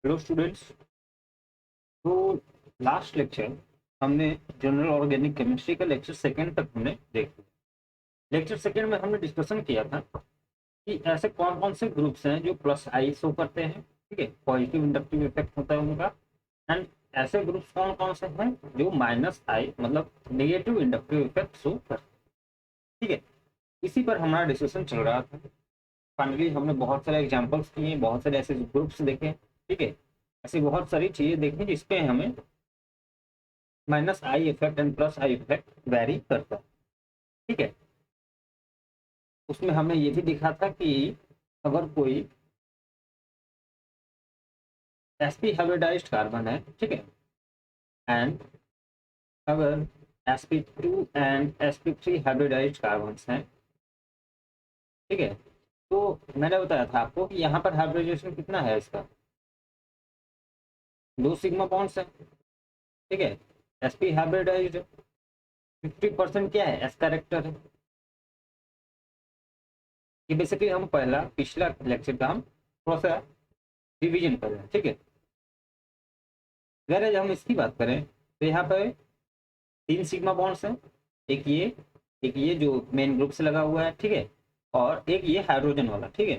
Hello students. तो last lecture हमने general organic chemistry का लेक्चर सेकंड तक हमने देख लिया। लेक्चर सेकंड में हमने डिस्कशन किया था कि ऐसे कौन कौन से ग्रुप्स हैं जो प्लस आई शो करते हैं, ठीक है, पॉजिटिव इंडक्टिव इफेक्ट होता है उनका। एंड ऐसे ग्रुप्स कौन कौन से हैं जो माइनस आई मतलब नेगेटिव इंडक्टिव इफेक्ट शो करते हैं, ठीक है। इसी पर हमारा डिस्कशन चल रहा था। फाइनली हमने बहुत सारे एग्जाम्पल्स किए, बहुत सारे ऐसे ग्रुप्स देखे, ठीक है। ऐसी बहुत सारी चीजें देखी जिसपे हमें minus I effect and plus I effect very करता है, ठीक है। उसमें हमने ये भी देखा था कि अगर कोई sp हाइब्रिडाइज्ड कार्बन है, ठीक है, एंड अगर sp2 and sp3 hybridised carbon हैं, ठीक है, तो मैंने बताया था आपको कि यहाँ पर हाइब्रिडाइजेशन कितना है, इसका 2 सिग्मा बॉन्ड्स है, ठीक है। sp हाइब्रिडाइज्ड 50% क्या है, s कैरेक्टर है। ये बेसिकली हम पिछला लेक्चर का हम थोड़ा सा रिवीजन कर रहे हैं, ठीक है। अगर हम इसकी बात करें तो यहाँ पे 3 सिग्मा बॉन्ड्स हैं, एक ये जो मेन ग्रुप से लगा हुआ है, ठीक है, और एक ये हाइड्रोजन वाला, ठीक है।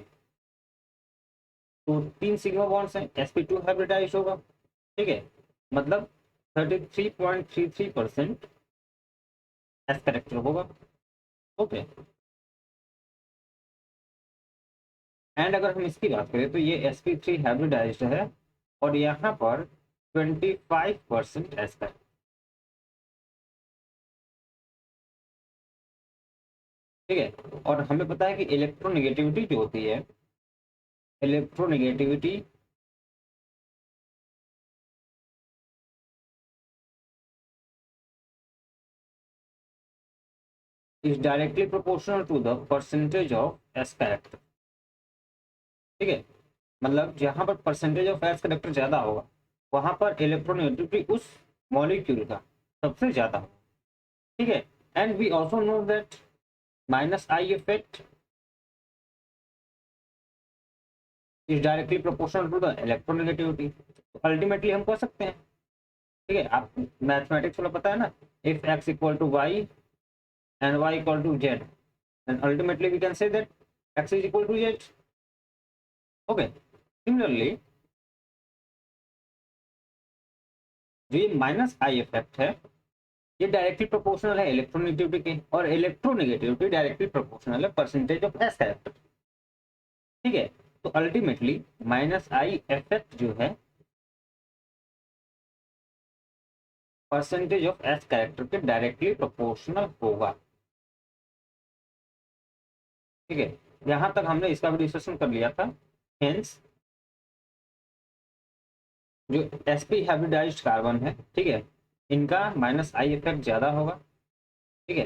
तो 3 सिग्मा बॉन्ड्स हैं, sp2 हाइब्रिडाइज होगा, ठीक है, मतलब 33.33% एस कैरेक्टर होगा, ओके। एंड अगर हम इसकी बात करें तो ये sp3 हाइब्रिडाइज्ड है और यहाँ पर 25% एस कैरेक्टर, ठीक है। और हमें पता है कि इलेक्ट्रोनेगेटिविटी जो होती है, electronegativity is directly proportional to the percentage of s character, ठीक है। मतलब जहां पर परसेंटेज ऑफ एस कैरेक्टर ज्यादा होगा वहां पर इलेक्ट्रोनेगेटिविटी उस मॉलिक्यूल का सबसे ज्यादा होगा, ठीक है। And we also know that minus I effect is directly proportional to the electronegativity. Ultimately हम कह सकते हैं, ठीक है, आप मैथमेटिक्स वाला पता है ना, if X equal to Y and y equal to z, and ultimately we can say that x is equal to z, okay। Similarly जो ये माइनस आई इफेक्ट है ये डायरेक्टली प्रोपोर्शनल है इलेक्ट्रोनेगेटिविटी के, और इलेक्ट्रोनेगेटिविटी डायरेक्टली प्रोपोर्शनल है percentage of s character, ठीक है। तो अल्टीमेटली माइनस आई इफेक्ट जो है परसेंटेज ऑफ एस कैरेक्टर के डायरेक्टली प्रोपोर्शनल होगा, ठीक है। यहां तक हमने इसका भी डिस्कशन कर लिया था। हेंस जो sp हाइब्रिडाइज्ड कार्बन है, ठीक है, इनका माइनस आई इफेक्ट ज्यादा होगा, ठीक है।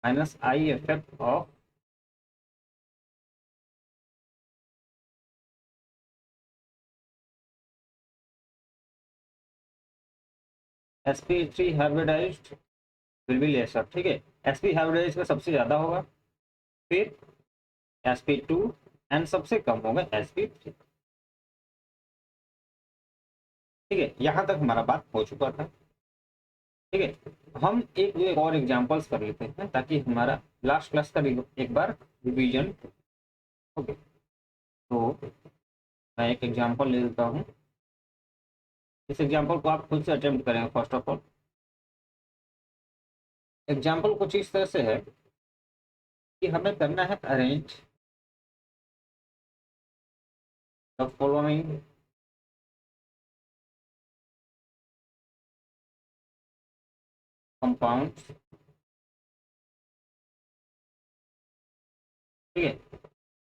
Minus I effect of sp3 hybridized will be lesser, ठीक है। sp हाइब्रिडाइज्ड का सबसे ज्यादा होगा, फिर sp2 एंड सबसे कम होगा sp3, ठीक है। यहां तक हमारा बात हो चुका था, ठीक है। हम एक और एग्जांपल्स कर लेते हैं ताकि हमारा लास्ट क्लास का एक बार रिवीजन, ओके। तो मैं एक एग्जांपल ले लेता हूँ, इस एग्जांपल को आप खुद से अटेम्प्ट करेंगे। फर्स्ट ऑफ ऑल एग्जांपल कुछ इस तरह से है कि हमें करना है अरेंज द फॉलोइंग कंपाउंड्स, ठीक है,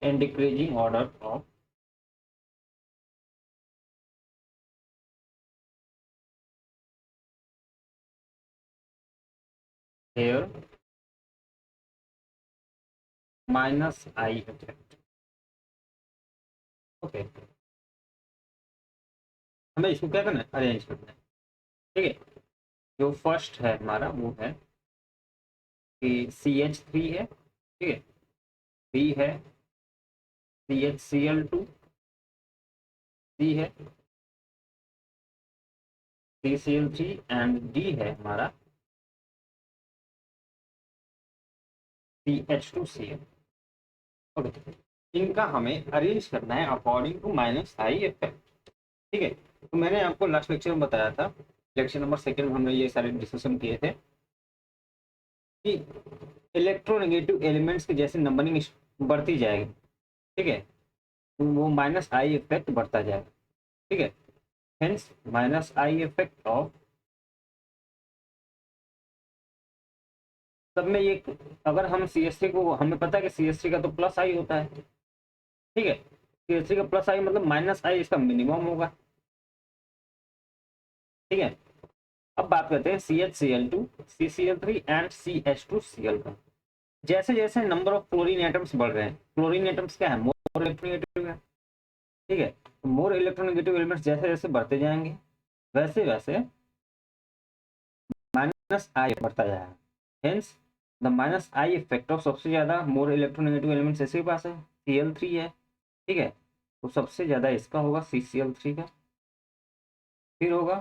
in decreasing order of here minus I effect, okay. हमें इसको क्या करना है, अरेंज करना है, ठीक है। जो फर्स्ट है हमारा वो है कि CH3 है, ठीक है, बी है CHCl2, सी है CCl3 एंड डी है हमारा CH2Cl। ओके, इनका हमें अरेंज करना है according to minus I effect. ठीक है, तो मैंने आपको लास्ट लेक्चर में बताया था, लेक्चर नंबर 2 में हमने ये सारे डिस्कशन किए थे कि इलेक्ट्रोनेगेटिव एलिमेंट्स की जैसे नंबरिंग बढ़ती जाएगी, ठीक है, तो वो माइनस आई इफेक्ट बढ़ता जाएगा। ठीक है, hence minus I effect of सब में ये, अगर हम CH3 को, हमें पता है कि CH3 का तो प्लस आई होता है। ठीक है, CH3 का प्लस आई मतलब माइनस आई इसका मिनिमम होगा। ठीक है, अब बात करते हैं CHCl2, CCl3 एंड CH2Cl का। जैसे जैसे नंबर ऑफ क्लोरीन एटम्स बढ़ रहे हैं, क्लोरीन एटम्स क्या है, मोर इलेक्ट्रोनेगेटिव है। ठीक है, मोर इलेक्ट्रोनेगेटिव एलिमेंट्स जैसे जैसे बढ़ते जाएंगे वैसे वैसे माइनस आई बढ़ता जाएगा। Hence the minus I effect of सबसे ज्यादा मोर इलेक्ट्रोनेगेटिव एलिमेंट्स इसके पास है, Cl3 है। ठीक है, तो सबसे ज्यादा इसका होगा CCl3 का, फिर होगा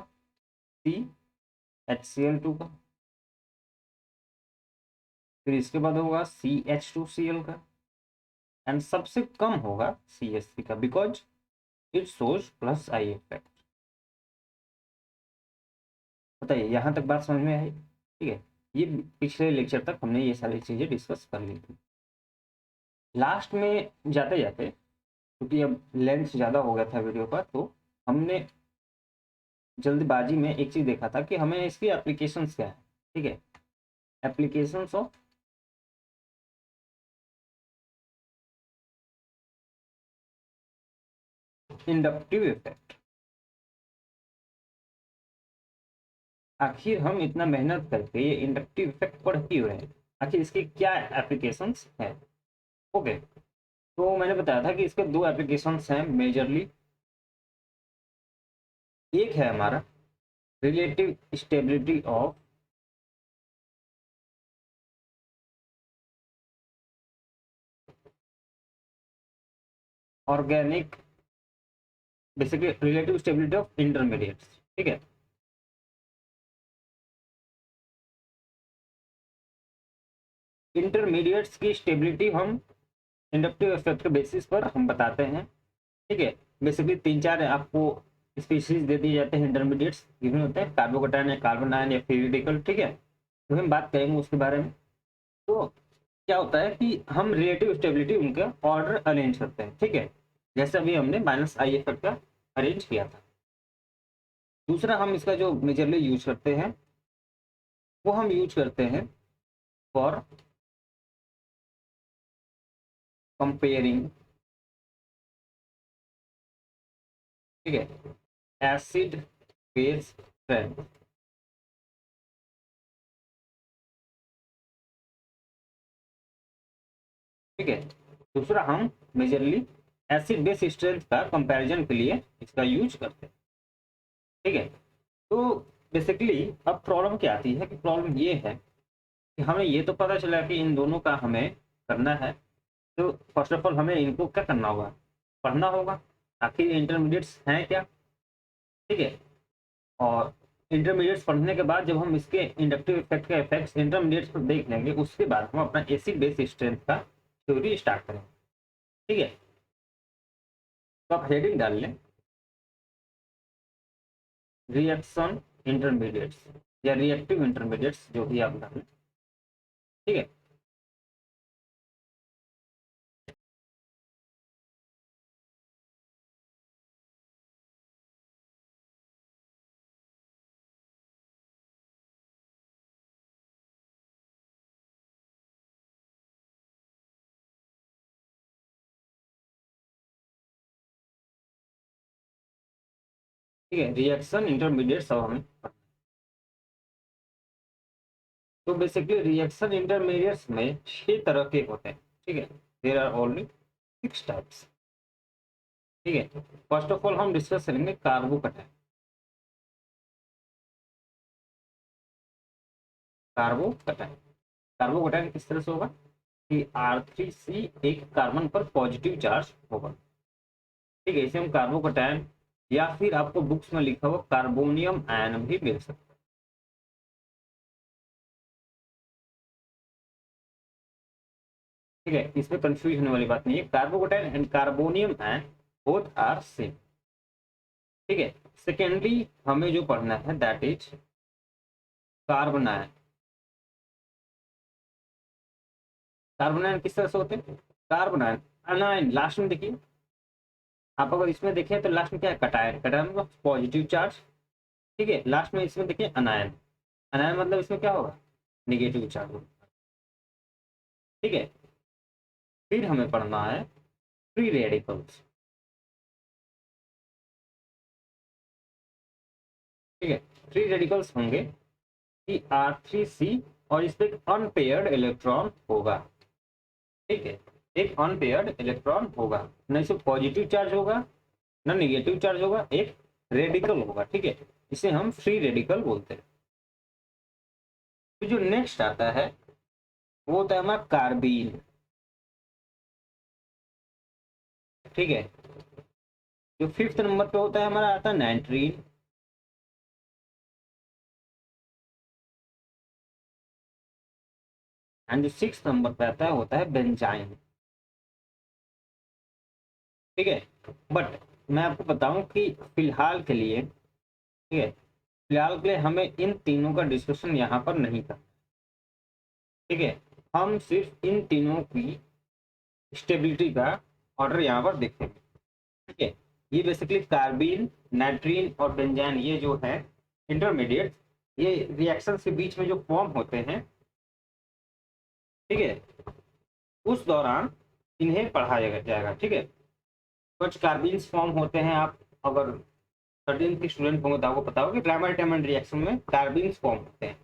CHCl2 का, फिर इसके बाद होगा CH2Cl का, एंड सबसे कम होगा CH3 का, because it shows plus I effect. बताइए, यहाँ तक बात समझ में आई? ठीक है, ये पिछले लेक्चर तक हमने ये सारी चीजें डिस्कस कर ली थी। लास्ट में जाते जाते, क्योंकि अब लेंथ ज़्यादा हो गया था वीडियो का, तो हमने जल्दबाजी में एक चीज़ देखा था कि हमें इसकी एप्लीकेशंस क्या है। ठीक है, एप्लीकेशंस ऑफ इंडक्टिव इफेक्ट। आखिर हम इतना मेहनत करके ये इंडक्टिव इफेक्ट पढ़ क्यों रहे हैं, आखिर इसकी क्या एप्लीकेशंस है? ओके, तो मैंने बताया था कि इसके दो एप्लीकेशंस हैं मेजरली। एक है हमारा relative stability of organic, basically relative stability of intermediates. ठीक है, इंटरमीडिएट्स की स्टेबिलिटी हम इंडक्टिव इफेक्ट के बेसिस पर हम बताते हैं। ठीक है, बेसिकली 3-4 आपको स्पीशीज दे दिए जाते हैं, इंटरमीडिएट्स गिवन होते हैं, कार्बोकैटायन या कार्बन आयन या फ्री रेडिकल। ठीक है, तो हम बात करेंगे उसके बारे में। तो क्या होता है कि हम रिलेटिव स्टेबिलिटी उनका ऑर्डर अरेंज करते हैं। ठीक है, जैसे अभी हमने माइनस आई इफेक्ट का अरेंज किया था। दूसरा हम इसका जो मेजरली यूज करते हैं वो हम यूज करते हैं फॉर कंपेयरिंग, ठीक है, एसिड बेस स्ट्रेंथ। ठीक है, दूसरा हम मेजरली एसिड बेस स्ट्रेंथ का कंपैरिजन के लिए इसका यूज करते हैं। ठीक है, तो बेसिकली अब प्रॉब्लम क्या आती है कि प्रॉब्लम ये है कि हमें ये तो पता चला कि इन दोनों का हमें करना है, तो फर्स्ट ऑफ ऑल हमें इनको क्या करना होगा, पढ़ना होगा आखिर इंटरमीडिएट्स हैं क्या। ठीक है, और इंटरमीडिएट्स पढ़ने के बाद जब हम इसके इंडक्टिव इफेक्ट का इफेक्ट्स इंटरमीडिएट्स पर देख लेंगे, उसके बाद हम अपना एसिड बेस स्ट्रेंथ का थ्योरी स्टार्ट करेंगे। ठीक है, तो आप हेडिंग डाल लें रिएक्शन इंटरमीडिएट्स या रिएक्टिव इंटरमीडिएट्स, जो भी आप डालें। ठीक है, ठीक है, रिएक्शन इंटरमीडिएट्स अब हमें, तो बेसिकली रिएक्शन इंटरमीडिएट्स में 6 तरह के होते हैं। ठीक है, देयर आर ओनली 6 टाइप्स। ठीक है, फर्स्ट ऑफ ऑल हम डिस्कस करेंगे कार्बोकैटायन। कार्बोकैटायन, कार्बोकैटायन किस तरह से होगा कि R3C एक कार्बन पर पॉजिटिव चार्ज होगा। ठीक है, इसे हम कार्बोकैटायन या फिर आपको बुक्स में लिखा हुआ कार्बोनियम आयन भी मिल सकता है। ठीक है, इसमें कंफ्यूज होने वाली बात नहीं है। Carbocation and carbonium ion both are same. ठीक है, सेकेंडली हमें जो पढ़ना है that is carbanion. Carbanion किस तरह से होते हैं? कार्बन आयन अनायन लास्ट में देखिए, आप अगर इसमें देखें तो लास्ट में क्या है? कटायन। कटायन मतलब पॉजिटिव चार्ज। ठीक है, लास्ट में इसमें देखिए अनायन। अनायन मतलब इसमें क्या होगा? निगेटिव चार्ज होगा। ठीक है, फिर हमें पढ़ना है फ्री रेडिकल्स। ठीक है, फ्री रेडिकल्स होंगे कि R3C और इस पे अनपेयर्ड इलेक्ट्रॉन होगा। ठीक है, एक अनपेयर्ड इलेक्ट्रॉन होगा, न इसमें पॉजिटिव चार्ज होगा न निगेटिव चार्ज होगा, एक रेडिकल होगा। ठीक है, इसे हम फ्री रेडिकल बोलते हैं। तो जो नेक्स्ट आता है वो होता है हमारा कार्बीन। ठीक है, जो फिफ्थ नंबर पे होता है हमारा आता है नाइट्रीन। एंड जो सिक्स नंबर पे आता है होता है बेंजाइन। ठीक है, बट मैं आपको बताऊं कि फिलहाल के लिए, ठीक है, फिलहाल के लिए हमें इन तीनों का डिस्कशन यहाँ पर नहीं करना। ठीक है, हम सिर्फ इन तीनों की स्टेबिलिटी का ऑर्डर यहाँ पर देखेंगे। ठीक है, ये बेसिकली कार्बीन, नाइट्रीन और बेंजाइन, ये जो है इंटरमीडिएट, ये रिएक्शन के बीच में जो फॉर्म होते हैं, ठीक है, उस दौरान इन्हें पढ़ा जाएगा। ठीक है, कुछ कार्बीन्स फॉर्म होते हैं, आप अगर 13th के स्टूडेंट होंगे तो आपको पता होगा कि डायमर रिएक्शन में कार्बीन्स फॉर्म होते हैं।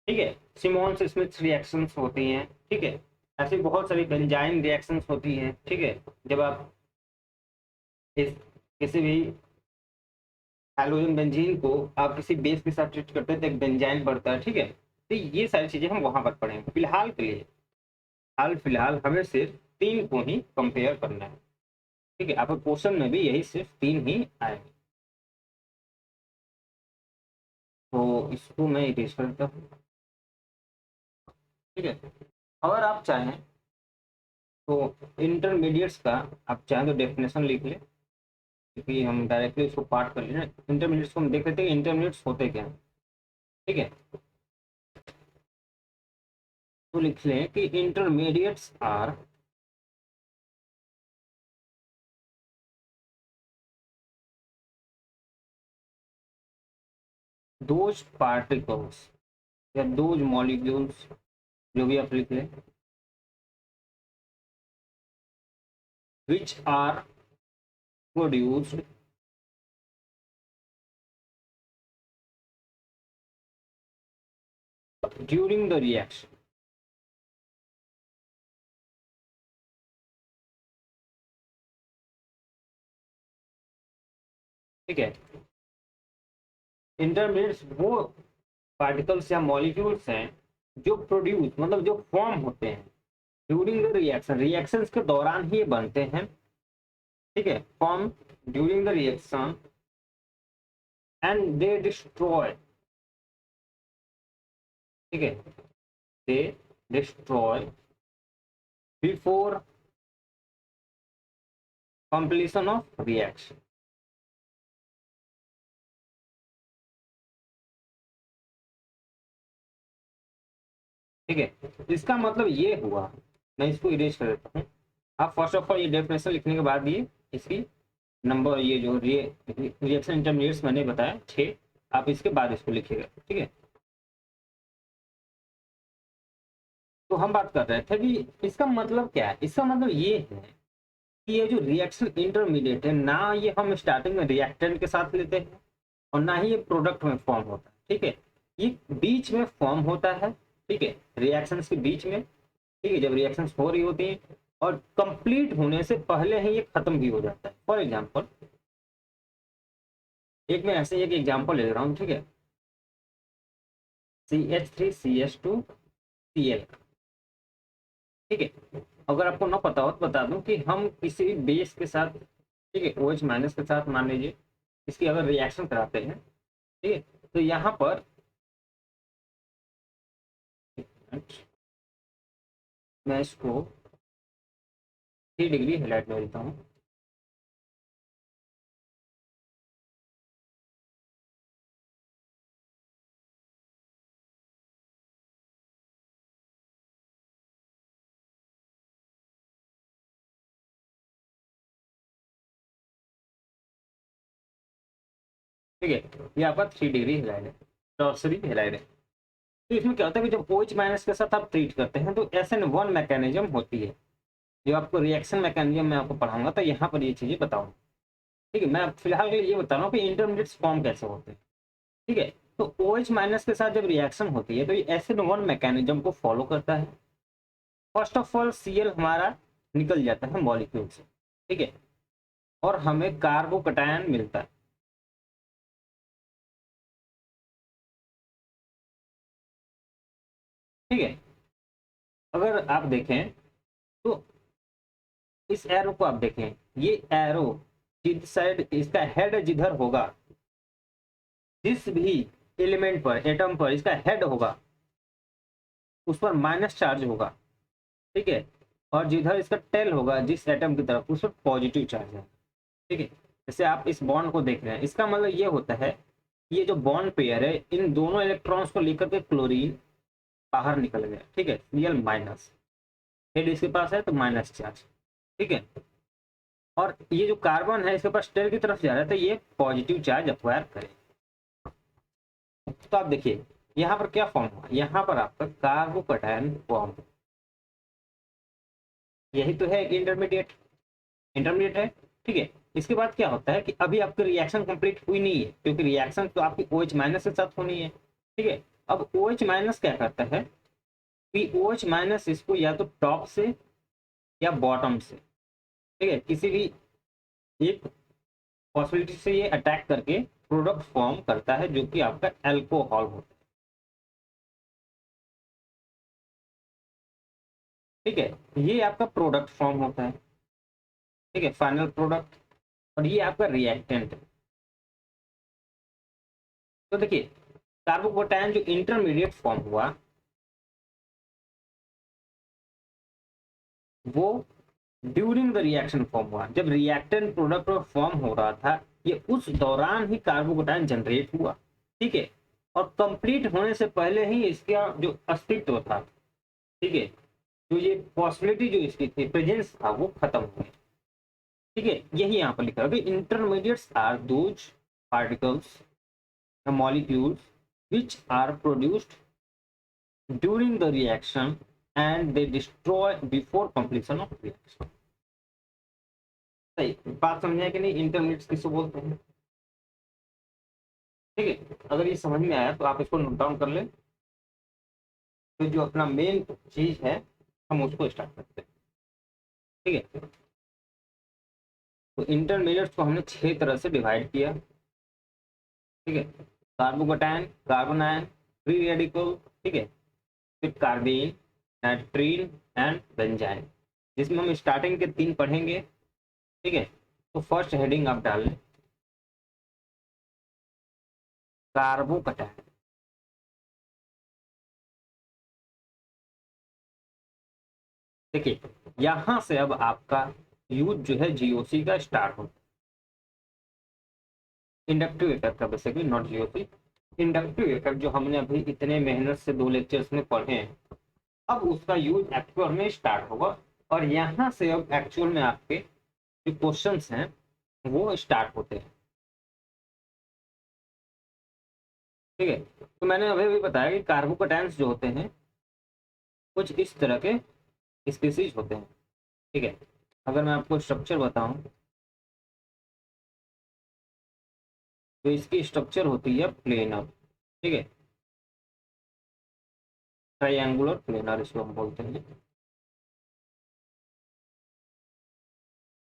ठीक है, सिमोन्स स्मिथ रिएक्शंस होती हैं। ठीक है, ऐसी बहुत सारी बेंजाइन रिएक्शंस होती हैं। ठीक है, जब आप इस किसी भी हैलोजन बेंजीन को आप किसी बेस के साथ ट्रीट करते हैं तो एक बेंजाइन बढ़ता है। ठीक है, तो ये सारी चीजें हम वहां पर पढ़ेंगे। फिलहाल के लिए हाल फिलहाल हमें सिर्फ तीन को ही कंपेयर करना है। ठीक है, आपके क्वेश्चन में भी यही सिर्फ तीन ही आएंगे। तो इसको मैं इरेज करता हूँ। ठीक है, अगर आप चाहें तो इंटरमीडिएट्स का, आप चाहें तो डेफिनेशन लिख लें, क्योंकि हम डायरेक्टली उसको पार्ट कर लेना। इंटरमीडिएट्स को हम देख लेते हैं कि इंटरमीडिएट्स होते क्या हैं। ठीक है, तो लिख लें कि इंटरमीडिएट्स आर दोज पार्टिकल्स या दोज मॉलिक्यूल्स, जो भी आप लिख लें, which are produced during the reaction। ठीक है, इंटरमीडिएट्स वो पार्टिकल्स या मॉलिक्यूल्स हैं जो प्रोड्यूस मतलब जो फॉर्म होते हैं ड्यूरिंग द रिएक्शन, रिएक्शंस के दौरान ही बनते हैं। ठीक है, form during the reaction and they destroy. ठीक है, दे destroy before completion of reaction. ठीक है, इसका मतलब ये हुआ, मैं इसको इरेज कर देता हूँ। आप फर्स्ट ऑफ ऑल ये डेफिनेशन लिखने के बाद ये इसकी नंबर, ये जो रिएक्शन इंटरमीडिएट्स मैंने बताया 6, आप इसके बाद इसको लिखिएगा। ठीक है, तो हम बात कर रहे थे कि इसका मतलब क्या है। इसका मतलब ये है कि ये जो रिएक्शन इंटरमीडिएट है ना, ये हम स्टार्टिंग में रिएक्टेंट के साथ लेते हैं और ना ही ये प्रोडक्ट में फॉर्म होता है। ठीक है, ये बीच में फॉर्म होता है। ठीक है, रिएक्शंस के बीच में। ठीक है, जब रिएक्शंस हो रही होती हैं और कंप्लीट होने से पहले ही ये खत्म भी हो जाता है। फॉर एग्जांपल, एक मैं ऐसे एक एग्जांपल ले रहा हूँ। ठीक है, CH3CH2Cl। ठीक है, अगर आपको ना पता हो तो बता दूं कि हम किसी बेस के साथ ठीक है। OH माइनस के साथ मान लीजिए इसकी अगर रिएक्शन कराते हैं, ठीक है, तो यहाँ पर मैं इसको 3 डिग्री हाईलाइट में देता हूँ। ठीक है, ये आपका 3 डिग्री हाईलाइट है, टॉर्सरी हाईलाइट है। तो इसमें क्या होता है कि जब OH माइनस के साथ आप ट्रीट करते हैं तो SN1 मैकेनिज्म होती है। जो आपको रिएक्शन मैकेनिज्म मैं आपको पढ़ाऊंगा तो यहाँ पर ये चीजें बताऊंगा। ठीक है, मैं फिलहाल के लिए ये बता रहा हूँ कि इंटरमीडिएट फॉर्म कैसे होते हैं। ठीक है, तो OH माइनस के साथ जब रिएक्शन होती है तो ये SN1 मैकेनिज्म को फॉलो करता है। फर्स्ट ऑफ ऑल Cl हमारा निकल जाता है मॉलिक्यूल से, ठीक है, और हमें कार्बोकटायन मिलता है। ठीक है, अगर आप देखें तो इस एरो को आप देखें, ये एरो जिस साइड इसका हेड जिधर होगा, जिस भी एलिमेंट पर, एटम पर इसका हेड होगा उस पर माइनस चार्ज होगा। ठीक है, और जिधर इसका टेल होगा जिस एटम की तरफ, उस पर पॉजिटिव चार्ज है। ठीक है, जैसे आप इस बॉन्ड को देख रहे हैं, इसका मतलब ये होता है ये जो बॉन्ड पेयर है इन दोनों इलेक्ट्रॉन्स को लेकर के क्लोरीन बाहर निकल गया। ठीक है, Cl माइनस, हेड इसके पास है तो माइनस चार्ज। ठीक है, और ये जो कार्बन है इसके पास टेल की तरफ जा रहा है तो ये पॉजिटिव चार्ज अक्वायर करे। तो आप देखिए यहाँ पर क्या फॉर्म हुआ, यहाँ पर आपका कार्बोकटायन फॉर्म, यही तो है इंटरमीडिएट, इंटरमीडिएट है। ठीक है, इसके बाद क्या होता है कि अभी आपकी रिएक्शन कंप्लीट हुई नहीं है क्योंकि रिएक्शन तो आपकी OH माइनस के साथ होनी है। ठीक है, अब OH माइनस क्या करता है कि OH माइनस इसको या तो टॉप से या बॉटम से, ठीक है, किसी भी एक पॉसिबिलिटी से ये अटैक करके प्रोडक्ट फॉर्म करता है जो कि आपका एल्कोहल होता है। ठीक है, ये आपका प्रोडक्ट फॉर्म होता है। ठीक है, फाइनल प्रोडक्ट, और ये आपका रिएक्टेंट है। तो देखिए कार्बोकटायन जो इंटरमीडिएट फॉर्म हुआ वो ड्यूरिंग द रिएक्शन फॉर्म हुआ, जब रिएक्टेंट प्रोडक्ट फॉर्म हो रहा था ये उस दौरान ही कार्बोकटायन जनरेट हुआ। ठीक है, और कंप्लीट होने से पहले ही इसका जो अस्तित्व था, ठीक है, जो ये पॉसिबिलिटी जो इसकी थी, प्रेजेंस था, वो खत्म हो गया। ठीक है, यही यहाँ पर लिखा है कि intermediates are those particles molecules which are produced during the reaction and they destroy before completion of reaction। सही बात समझे कि नहीं, इंटरमीडिएट्स किसको बोलते हैं। ठीक है, अगर ये समझ में आया तो आप इसको नोट डाउन कर लें, तो जो अपना मेन चीज है हम उसको स्टार्ट करते हैं। ठीक है, तो इंटरमीडिएट्स को हमने 6 तरह से डिवाइड किया। ठीक है, कार्बोकटायन, कार्बोनायन, फ्री रेडिकल, ठीक है, फिर कार्बेन, नाइट्रीन एंड बेंजाइन, जिसमें हम स्टार्टिंग के 3 पढ़ेंगे। ठीक है, तो फर्स्ट हेडिंग आप डाल लें कार्बोकटायन। देखिए यहां से अब आपका यूज जो है जीओसी का स्टार्ट होता है, इंडक्टिव इफेक्ट का, basically not GOC, inductive effect जो हमने अभी इतने मेहनत से 2 लेक्चर्स में पढ़े हैं, अब उसका यूज एक्चुअल में स्टार्ट होगा। और यहाँ से अब एक्चुअल में आपके जो क्वेश्चंस हैं वो स्टार्ट होते हैं। ठीक है, तो मैंने अभी भी बताया कि कार्बोकटायंस जो होते हैं कुछ इस तरह के स्पीसीज होते हैं। ठीक है, अगर मैं आपको स्ट्रक्चर बताऊं तो इसकी स्ट्रक्चर होती है प्लेनर। ठीक है, ट्रायंगुलर प्लेनर इसको हम बोलते हैं,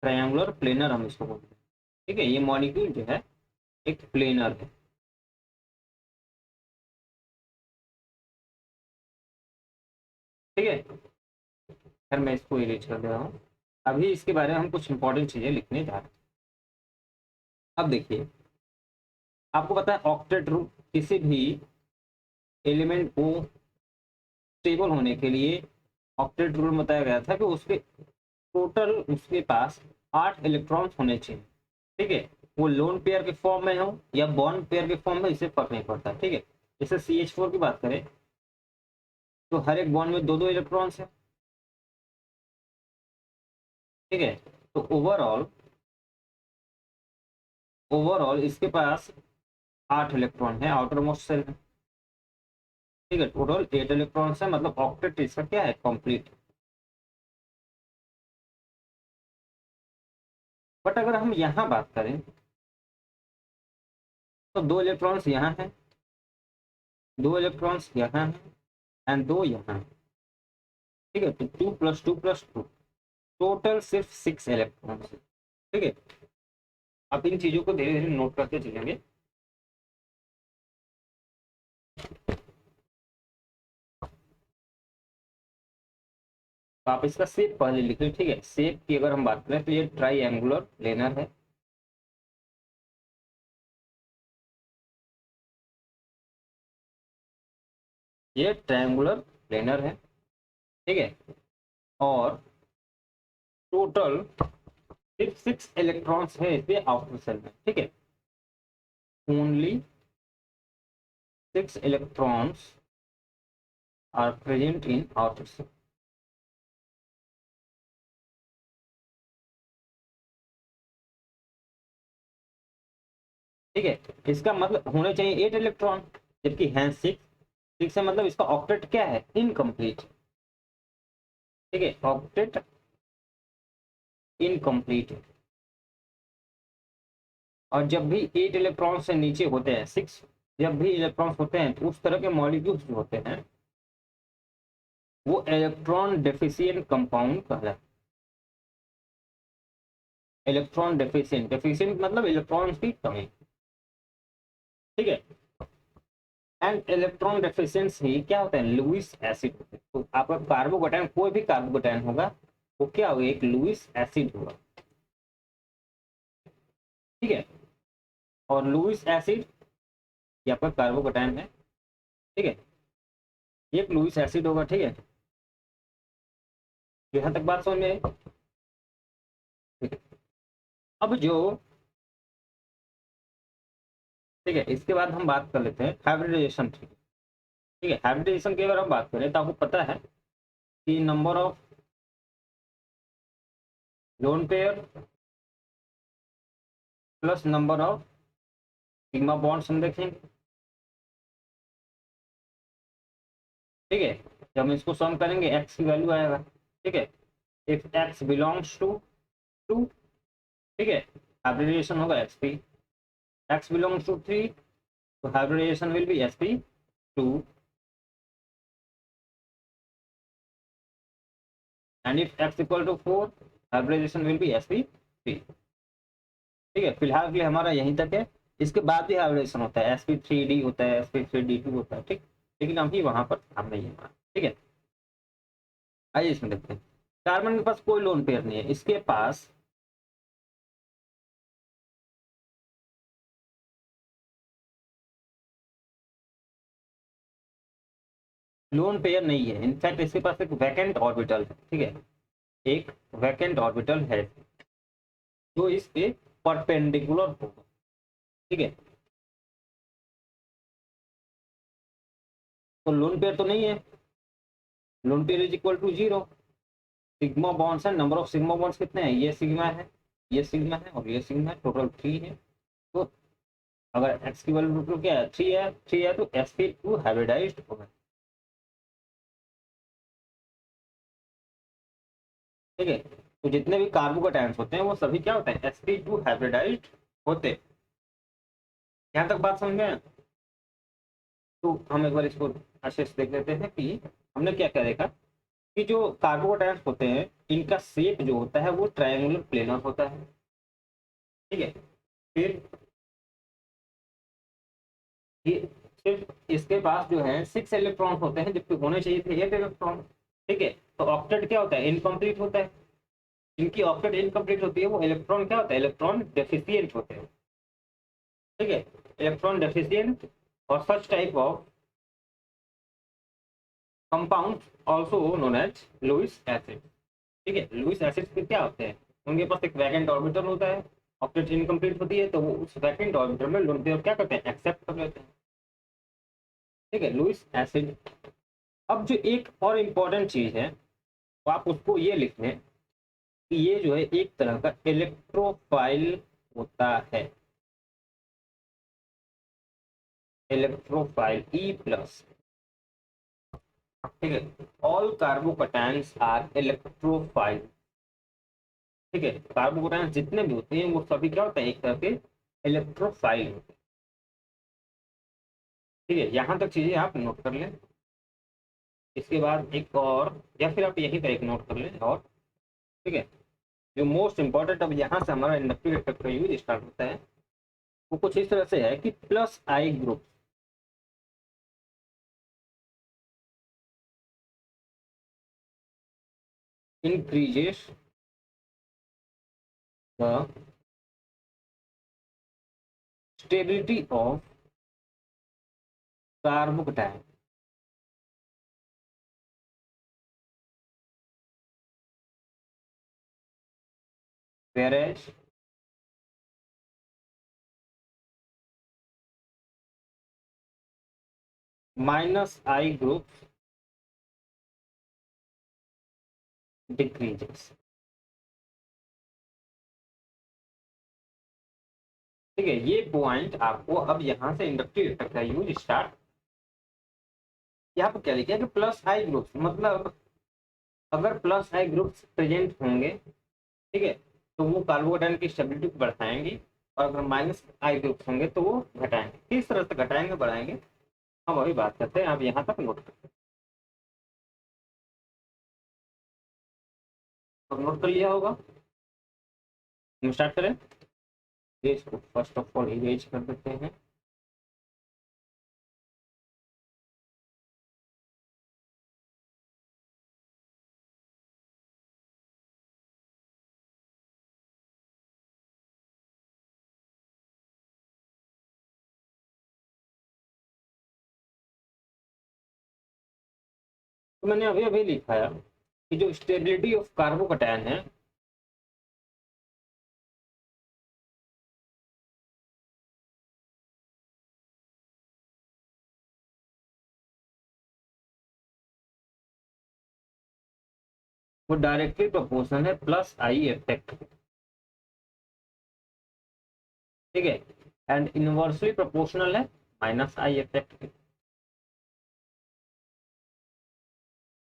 ट्रायंगुलर प्लेनर हम इसको बोलते हैं। ठीक है, ये मॉलिक्यूल जो है एक प्लेनर है। ठीक है, फिर मैं इसको इरेज कर दे रहा हूँ। अभी इसके बारे में हम कुछ इंपॉर्टेंट चीजें लिखने जा रहे हैं। अब देखिए, आपको पता है ऑक्टेट रूल, किसी भी एलिमेंट को स्टेबल होने के लिए ऑक्टेट रूल बताया गया था कि उसके टोटल उसके पास 8 इलेक्ट्रॉन्स होने चाहिए। ठीक है, वो लोन पेयर के फॉर्म में हो या बॉन्ड पेयर के फॉर्म में, इससे फर्क नहीं पड़ता। ठीक है, जैसे CH4 की बात करें तो हर एक बॉन्ड में 2-2 इलेक्ट्रॉन्स है। ठीक है, तो ओवरऑल इसके पास 8 इलेक्ट्रॉन है आउटर मोस्ट शेल में। ठीक है, टोटल 8 इलेक्ट्रॉन्स है, मतलब ऑक्टेट इसका क्या है, कंप्लीट। बट अगर हम यहाँ बात करें तो 2 इलेक्ट्रॉन्स यहाँ है, 2 इलेक्ट्रॉन्स यहाँ है एंड 2 यहाँ है। ठीक है, तो 2 + 2 + 2, टोटल सिर्फ 6 इलेक्ट्रॉन्स है। ठीक है, आप इन चीजों को धीरे धीरे नोट करते चलेंगे। तो आप इसका शेप पहले लिख लीजिए। ठीक है, शेप की अगर हम बात करें तो ये ट्राइएंगुलर प्लेनर है। ये ट्रायंगुलर प्लेनर है। ठीक है, और टोटल सिर्फ 6 इलेक्ट्रॉन्स है इसमें आउटर सेल में। ठीक है, only 6 electrons are present in outer shell. ठीक है, इसका मतलब होने चाहिए 8 इलेक्ट्रॉन, जबकि है 6। 6 है मतलब इसका ऑक्टेट क्या है, इनकम्प्लीट। ठीक है, ऑक्टेट इनकम्प्लीट। और जब भी 8 इलेक्ट्रॉन से नीचे होते हैं, 6 जब भी इलेक्ट्रॉन्स होते हैं, तो उस तरह के मॉलिक्यूल्स जो होते हैं वो इलेक्ट्रॉन डेफिशिएंट कंपाउंड कहलाते हैं। इलेक्ट्रॉन डेफिशिएंट, डेफिशिएंट मतलब इलेक्ट्रॉन्स की कमी। ठीक है, एंड इलेक्ट्रॉन डेफिशिएंसी क्या होता है, लुईस एसिड होते हैं। तो आपका कार्बोकेटायन, कोई भी कार्बोकेटायन होगा वो क्या होगा, एक लुईस एसिड होगा। ठीक है, और लुईस एसिड ये आपका कार्बोकेटायन है। ठीक है, एक लुईस एसिड होगा। ठीक है, यहाँ तक बात समझ में आई? ठीक है, अब जो, ठीक है, इसके बाद हम बात कर लेते हैं हाइब्रिडाइजेशन। ठीक है, हाइब्रिडाइजेशन की अगर हम बात करें तो आपको पता है कि number of lone pair plus number of sigma bonds हम देखेंगे। ठीक है, जब हम इसको सम करेंगे एक्स की वैल्यू आएगा। ठीक है, इफ एक्स बिलोंग्स टू 2, ठीक है, हाइब्रिडाइजेशन होगा sp। एक्स बिलोंग्स टू 3 तो hybridization will be sp2, and if x equal to 4 hybridization will be sp3। ठीक है, फिलहाल के लिए हमारा यहीं तक है। इसके बाद भी हाइब्रिडेशन होता है, sp3d होता है, sp3d2 होता है। ठीक, लेकिन अभी वहां पर हम नहीं है। ठीक है, आइए इसमें देखते हैं। कार्बन के पास कोई लोन पेयर नहीं है, इसके पास लोन पेयर नहीं है। इनफैक्ट इसके पास एक वैकेंट ऑर्बिटल है। ठीक है, एक वैकेंट ऑर्बिटल है जो इस पे परपेंडिकुलर होगा। ठीक है, तो लोन पेयर तो नहीं है। Lone pair is equal to 0। Sigma bonds है, नंबर ऑफ सिग्मा बॉन्ड्स कितने हैं, ये सिग्मा है, ये सिग्मा है और ये सिग्मा है, टोटल 3 है। तो अगर एक्स की वैल्यू क्या है, 3 है तो sp2 हाइब्रिडाइज्ड होगा। ठीक है, तो जितने भी कार्बोकेटायंस होते हैं वो सभी क्या होते हैं, sp2 हाइब्रिडाइज्ड होते हैं। यहाँ तक बात समझ में आया? तो हम एक बार इसको अच्छे से देख लेते हैं कि हमने क्या क्या देखा कि जो कार्बोकेटायंस होते हैं इनका शेप जो होता है वो ट्रायंगुलर प्लेनर होता है। ठीक है, फिर ये सिर्फ इसके पास जो है 6 इलेक्ट्रॉन होते हैं, जबकि होने चाहिए थे 8 इलेक्ट्रॉन। ठीक है, तो ऑक्टेट क्या होता है, इनकम्प्लीट होता है। इनकी ऑक्टेट इनकम्प्लीट होती है, वो इलेक्ट्रॉन क्या होता है, इलेक्ट्रॉन डेफिशिएंट होते हैं। ठीक है, इलेक्ट्रॉन डेफिशिएंट और such type of compound also known as Lewis acid. ठीक है, लुईस एसिड के क्या होते हैं, उनके पास एक वैकेंट ऑर्बिटल होता है, ऑक्टेट इनकम्प्लीट होती है तो वो उस वैकेंट ऑर्बिटल में लोन पेयर क्या करते हैं, एक्सेप्ट कर लेते हैं। ठीक है, लुईस एसिड। अब जो एक और इम्पोर्टेंट चीज है तो आप उसको ये लिख लें कि ये जो है एक तरह का इलेक्ट्रोफाइल होता है, इलेक्ट्रोफाइल ई प्लस। ठीक है, ऑल कार्बोकैटायंस आर इलेक्ट्रोफाइल। ठीक है, कार्बोकैटायंस जितने भी होते हैं वो सभी क्या होते हैं, एक तरह के इलेक्ट्रोफाइल होते हैं। ठीक है, यहां तक चीजें आप नोट कर लें। इसके बाद एक और, या फिर आप यहीं पर एक नोट कर लें और। ठीक है, जो मोस्ट इंपॉर्टेंट अब यहाँ से हमारा इंडक्टिव इफेक्ट का यूज स्टार्ट होता है, वो कुछ इस तरह से है कि plus I group increases the stability of carbocation, whereas minus I group decreases। ठीक है, ये पॉइंट आपको अब यहाँ से इंडक्टिव इफेक्ट का यूज स्टार्ट। यहाँ पर क्या लिखा है कि प्लस आई ग्रुप्स, मतलब अगर प्लस आई ग्रुप्स प्रेजेंट होंगे, ठीक है, तो वो कार्बोकेटाइन की स्टेबिलिटी को बढ़ाएंगे, और अगर माइनस आई ग्रुप्स होंगे तो वो घटाएंगे। किस तरह से घटाएंगे बढ़ाएंगे हम अभी बात करते हैं, आप यहाँ तक नोट करते हैं। तो नोट कर लिया होगा, हम स्टार्ट करें। इसको फर्स्ट ऑफ ऑल इरेज कर देते हैं। तो मैंने अभी अभी लिखा है कि जो स्टेबिलिटी ऑफ कार्बोकैटायन है, वो डायरेक्टली प्रोपोर्शनल है प्लस आई इफेक्ट। ठीक है, एंड इनवर्सली प्रोपोर्शनल है माइनस आई इफेक्ट।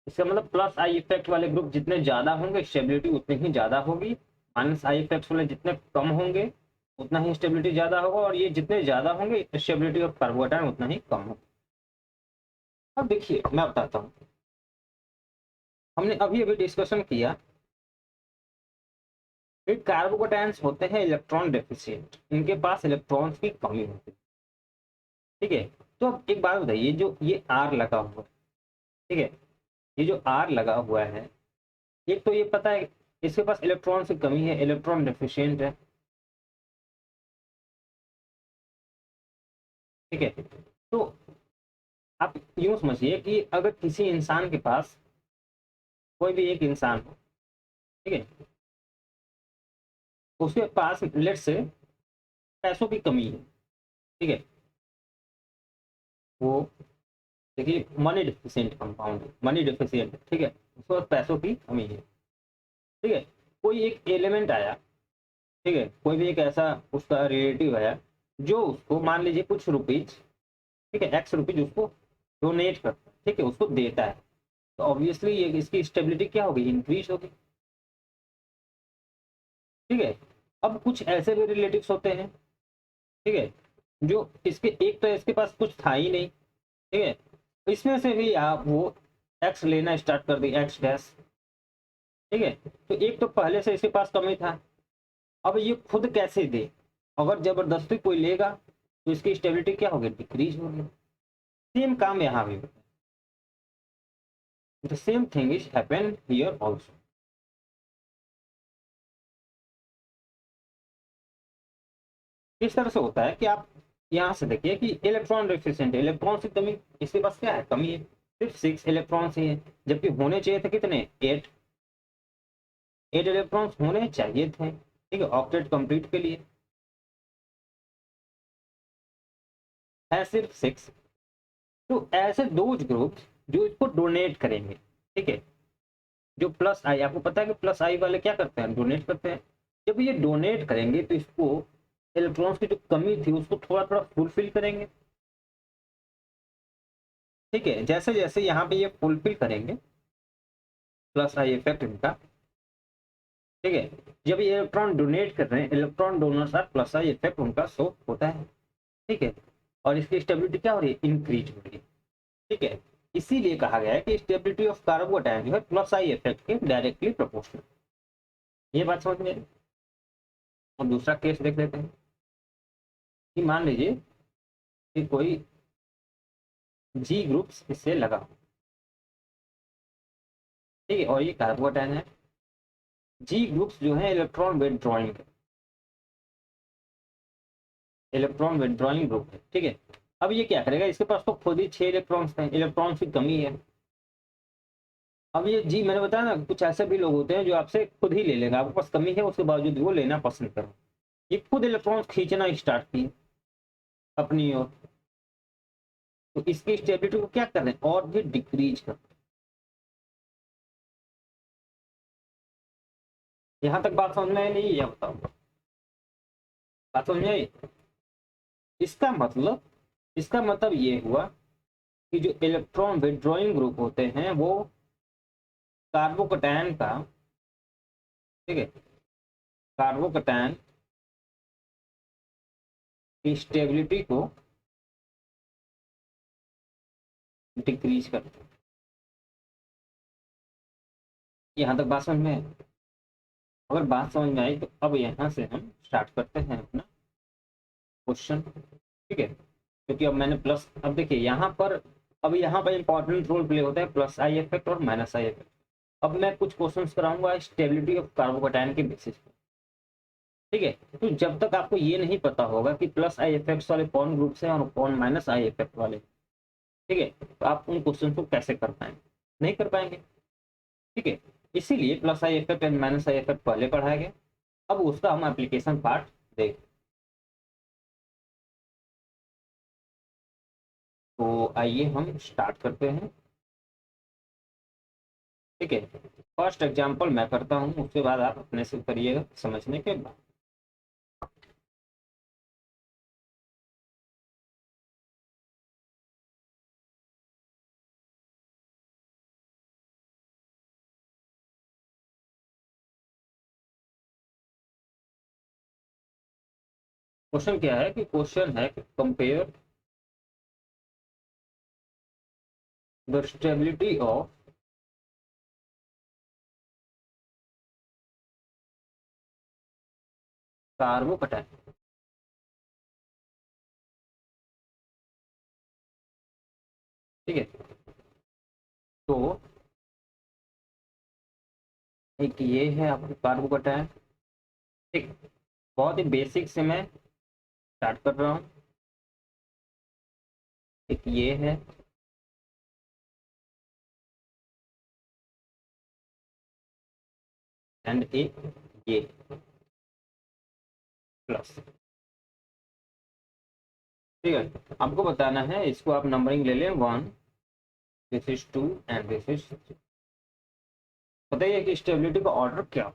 इसका मतलब प्लस आई इफेक्ट वाले ग्रुप जितने ज्यादा होंगे स्टेबिलिटी उतनी ही ज्यादा होगी, माइनस आई इफेक्ट वाले जितने कम होंगे उतना ही स्टेबिलिटी ज्यादा होगा, और ये जितने ज्यादा होंगे स्टेबिलिटी ऑफ कार्बोकेटायन उतना ही कम होगा। अब देखिए मैं बताता हूँ, हमने अभी अभी डिस्कशन किया कि कार्बोकेटायंस होते हैं इलेक्ट्रॉन डेफिशिएंट, इनके पास इलेक्ट्रॉन्स की कमी होती है। ठीक है, तो अब एक बात बताइए, जो ये आर लगा हुआ है, ठीक है, ये जो आर लगा हुआ है, एक तो ये पता है इसके पास इलेक्ट्रॉन की कमी है, इलेक्ट्रॉन डेफिशिएंट है। ठीक है, तो आप यूं समझिए कि अगर किसी इंसान के पास, कोई भी एक इंसान हो, ठीक है, उसके पास लेट से पैसों की कमी है। ठीक है, वो देखिए मनी डिफिशिएंट कंपाउंड है, मनी डिफिशिएंट है। ठीक है, उसके पास पैसों की कमी है। ठीक है, कोई एक एलिमेंट आया, ठीक है, कोई भी एक ऐसा उसका रिलेटिव आया जो उसको मान लीजिए कुछ रुपीज, ठीक है, एक्स रुपीज उसको डोनेट करता है, ठीक है, उसको देता है, तो ऑब्वियसली ये इसकी स्टेबिलिटी क्या होगी, इंक्रीज होगी। ठीक है, अब कुछ ऐसे भी रिलेटिव्स होते हैं, ठीक है, जो इसके एक तो इसके पास कुछ था ही नहीं, ठीक है, तो इसमें से भी आप वो एक्स लेना स्टार्ट कर दी, एक्स डैश। ठीक है, तो एक तो पहले से इसके पास कमी था, अब ये खुद कैसे दे, अगर जबरदस्ती कोई लेगा तो इसकी स्टेबिलिटी क्या होगी, डिक्रीज होगी। सेम काम यहाँ भी होता है, the same thing is happen here also. किस तरह से होता है कि आप यहाँ से देखिए कि इलेक्ट्रॉन डेफिशिएंट, इलेक्ट्रॉन की कमी, इसके पास क्या है, कमी है, सिर्फ 6 इलेक्ट्रॉन ही है, जबकि होने चाहिए थे कितने, 8 इलेक्ट्रॉन्स होने चाहिए थे, ठीक है, ऑक्टेट कंप्लीट के लिए है सिर्फ 6। तो ऐसे दो ग्रुप जो इसको डोनेट करेंगे, ठीक है, जो प्लस आई, आपको पता है कि प्लस आई वाले क्या करते हैं, डोनेट करते हैं। जब ये डोनेट करेंगे तो इसको इलेक्ट्रॉन्स की जो कमी थी उसको थोड़ा थोड़ा फुलफिल करेंगे, ठीक है। जैसे जैसे यहाँ पे ये फुलफिल करेंगे प्लस आई इफेक्ट इनका, ठीक है, जब ये इलेक्ट्रॉन डोनेट कर रहे हैं, electron donors are plus I effect उनका शो होता है, ठीक है, और इसकी स्टेबिलिटी क्या हो रही है, इंक्रीज हो रही है, ठीक है। इसीलिए कहा गया है कि स्टेबिलिटी ऑफ कार्बोटाइन जो है प्लस आई इफेक्ट के डायरेक्टली प्रोपोर्शनल। ये बात समझ में। अब दूसरा केस देख लेते हैं कि मान लीजिए कि कोई जी ग्रुप्स इससे लगा, ठीक है, और ये कार्बोटाइन है। जी ग्रुप्स जो है electron withdrawing, electron withdrawing group है, ठीक है। अब ये क्या करेगा, इसके पास तो खुद ही 6 इलेक्ट्रॉन्स हैं, इलेक्ट्रॉन्स की कमी है। अब ये जी मैंने बताया ना, कुछ ऐसे भी लोग होते हैं जो आपसे खुद ही ले लेंगे, आपके पास कमी है उसके बावजूद भी वो लेना पसंद करें, ये खुद इलेक्ट्रॉन्स खींचना स्टार्ट किए अपनी ओर, तो इसकी स्टेबिलिटी को क्या कर रहे हैं, और भी डिक्रीज कर। यहां तक बात समझ में आई नहीं, यह बताओ, बात समझ में आई। इसका मतलब, इसका मतलब ये हुआ कि जो इलेक्ट्रॉन विथड्रॉइंग ग्रुप होते हैं वो कार्बोकैटायन का, ठीक है, कार्बोकैटायन की स्टेबिलिटी को डिक्रीज करते हैं। यहाँ तक बात समझ में है। अगर बात समझ में आई तो अब यहाँ से हम स्टार्ट करते हैं अपना क्वेश्चन, ठीक है, क्योंकि अब मैंने प्लस, अब देखिए यहाँ पर, अब यहाँ पर इंपॉर्टेंट रोल प्ले होता है प्लस आई इफेक्ट और माइनस आई इफेक्ट। अब मैं कुछ क्वेश्चंस कराऊंगा स्टेबिलिटी ऑफ कार्बोकैटायन के बेसिस पे, ठीक है। तो जब तक आपको ये नहीं पता होगा कि प्लस आई इफेक्ट्स वाले कौन ग्रुप्स हैं और कौन माइनस आई इफेक्ट वाले, ठीक है, तो आप उन क्वेश्चन को कैसे कर पाएंगे, नहीं कर पाएंगे, ठीक है। इसीलिए plus I effect and minus I effect पहले पढ़ाया गया, अब उसका हम एप्लीकेशन पार्ट देख। तो आइए हम स्टार्ट करते हैं, ठीक है। फर्स्ट एग्जांपल मैं करता हूं, उसके बाद आप अपने से करिएगा समझने के बाद। क्वेश्चन क्या है कि क्वेश्चन है कि compare the stability of carbocation, ठीक है। तो एक ये है आपको कार्बोकैटायन, ठीक, बहुत ही बेसिक से मैं स्टार्ट कर रहा हूँ। एक ये है, एंड एक ये प्लस, ठीक है। आपको बताना है, इसको आप नंबरिंग ले लें, 1, this is 2 and this is 3। बताइए कि स्टेबिलिटी का ऑर्डर क्या हो,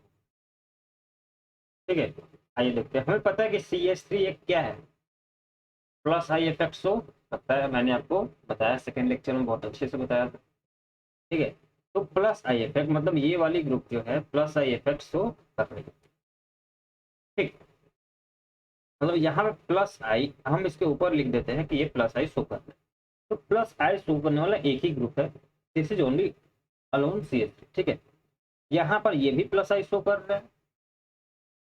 ठीक है। आइए देखते हैं, हमें पता है कि CH3 एक क्या है, प्लस आई इफेक्ट शो करता है, मैंने आपको बताया सेकेंड लेक्चर में, बहुत अच्छे से बताया था, ठीक है। तो प्लस आई इफेक्ट मतलब ये वाली ग्रुप जो है प्लस आई इफेक्ट शो कर रही है, ठीक, मतलब यहाँ पे प्लस आई, हम इसके ऊपर लिख देते हैं कि ये प्लस आई शो कर रहा है। तो प्लस आई शो करने वाला एक ही ग्रुप है, this is only alone CH3, ठीक है। यहाँ पर ये भी प्लस आई शो कर रहा है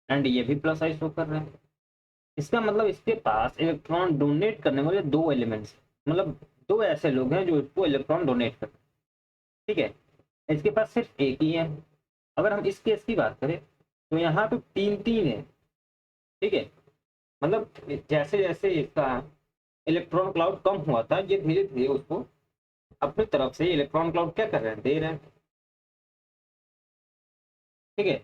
एंड ये भी प्लस आई शो कर रहे हैं। इसका मतलब इसके पास इलेक्ट्रॉन डोनेट करने वाले दो एलिमेंट्स, मतलब दो ऐसे लोग हैं जो इसको इलेक्ट्रॉन डोनेट करते हैं, ठीक है। इसके पास सिर्फ एक ही है। अगर हम इस केस की बात करें तो यहाँ पे तीन तीन है, ठीक है, मतलब जैसे जैसे इसका इलेक्ट्रॉन क्लाउड कम हुआ था, ये धीरे धीरे उसको अपनी तरफ से इलेक्ट्रॉन क्लाउड क्या कर रहे हैं, दे रहे हैं। ठीक है,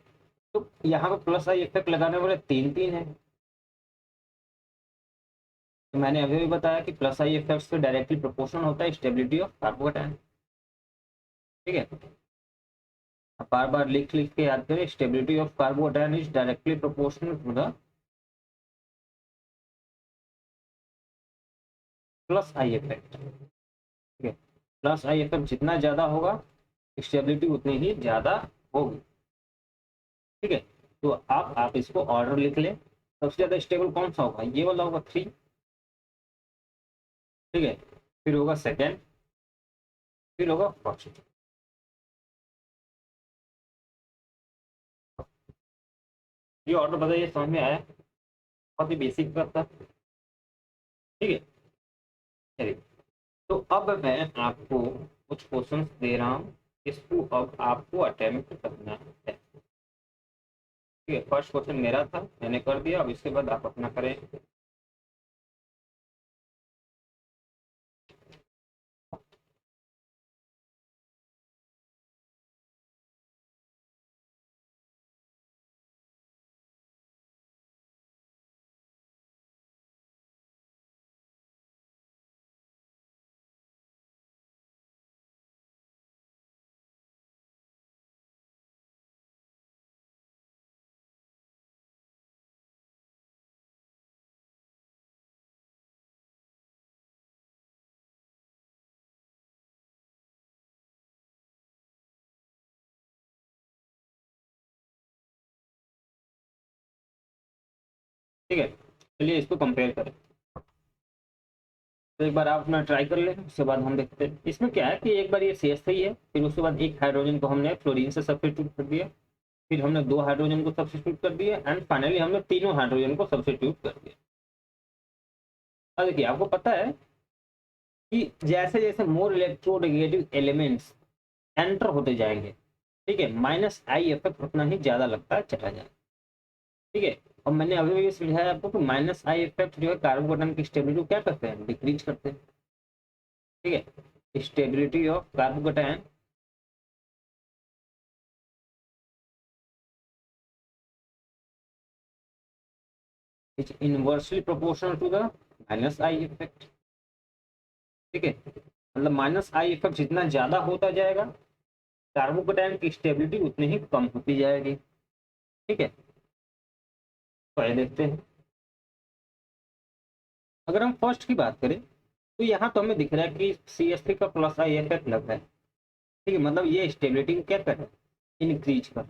तो यहाँ पे प्लस आई इफेक्ट लगाने वाले तीन तीन है। तो मैंने अभी भी बताया कि प्लस आई इफेक्ट से डायरेक्टली प्रोपोर्शनल होता है स्टेबिलिटी ऑफ कार्बोकैटायन। ठीक है, अब बार बार लिख लिख के याद करें, stability of carbocation is directly proportional to the plus I effect. ठीक है, प्लस आई इफेक्ट जितना ज्यादा होगा, स्टेबिलिटी उतनी ही ज्यादा होगी। ठीक है, तो आप इसको ऑर्डर लिख लें। सबसे ज्यादा स्टेबल कौन सा होगा, ये वाला होगा 3। ठीक है, फिर होगा सेकेंड, फिर होगा फर्स्ट। ये ऑर्डर बताइए, समझ में आया? बहुत ही बेसिक था। ठीक है, चलिए, तो अब मैं आपको कुछ क्वेश्चंस दे रहा हूँ, इसको अब आपको अटेम्प्ट करना है। ठीक है, फर्स्ट क्वेश्चन मेरा था, मैंने कर दिया, अब इसके बाद आप अपना करें। ठीक है, चलिए इसको कंपेयर करें। तो एक बार आप अपना ट्राई कर लें, उसके बाद हम देखते हैं। इसमें क्या है कि एक बार ये CH3 है, फिर उसके बाद एक हाइड्रोजन को हमने फ्लोरीन से सब्स्टिट्यूट कर दिया, फिर हमने 2 हाइड्रोजन को सब्स्टिट्यूट कर दिया, एंड फाइनली हमने तीनों हाइड्रोजन को सब्स्टिट्यूट कर दिया। अब देखिए, आपको पता है कि जैसे जैसे मोर इलेक्ट्रोनेगेटिव एलिमेंट्स एंटर होते जाएंगे, ठीक है, माइनस आई इफेक्ट उतना ही ज्यादा लगता है, चला जाए। ठीक है, और मैंने अभी भी समझाया आपको कि माइनस आई इफेक्ट जो है कार्बोकैटायन की स्टेबिलिटी को क्या करते हैं, डिक्रीज करते हैं। ठीक है, stability of carbocation is inversely proportional to the minus I effect. ठीक है, मतलब माइनस आई इफेक्ट जितना ज्यादा होता जाएगा, कार्बोकैटायन की स्टेबिलिटी उतनी ही कम होती जाएगी। ठीक है, तो ये देखते हैं। अगर हम फर्स्ट की बात करें, तो यहाँ तो हमें दिख रहा है कि CH3 का प्लस आई इफेक्ट लग रहा है। ठीक है, मतलब ये स्टेबिलिटी को क्या कर रहा है, इंक्रीज कर।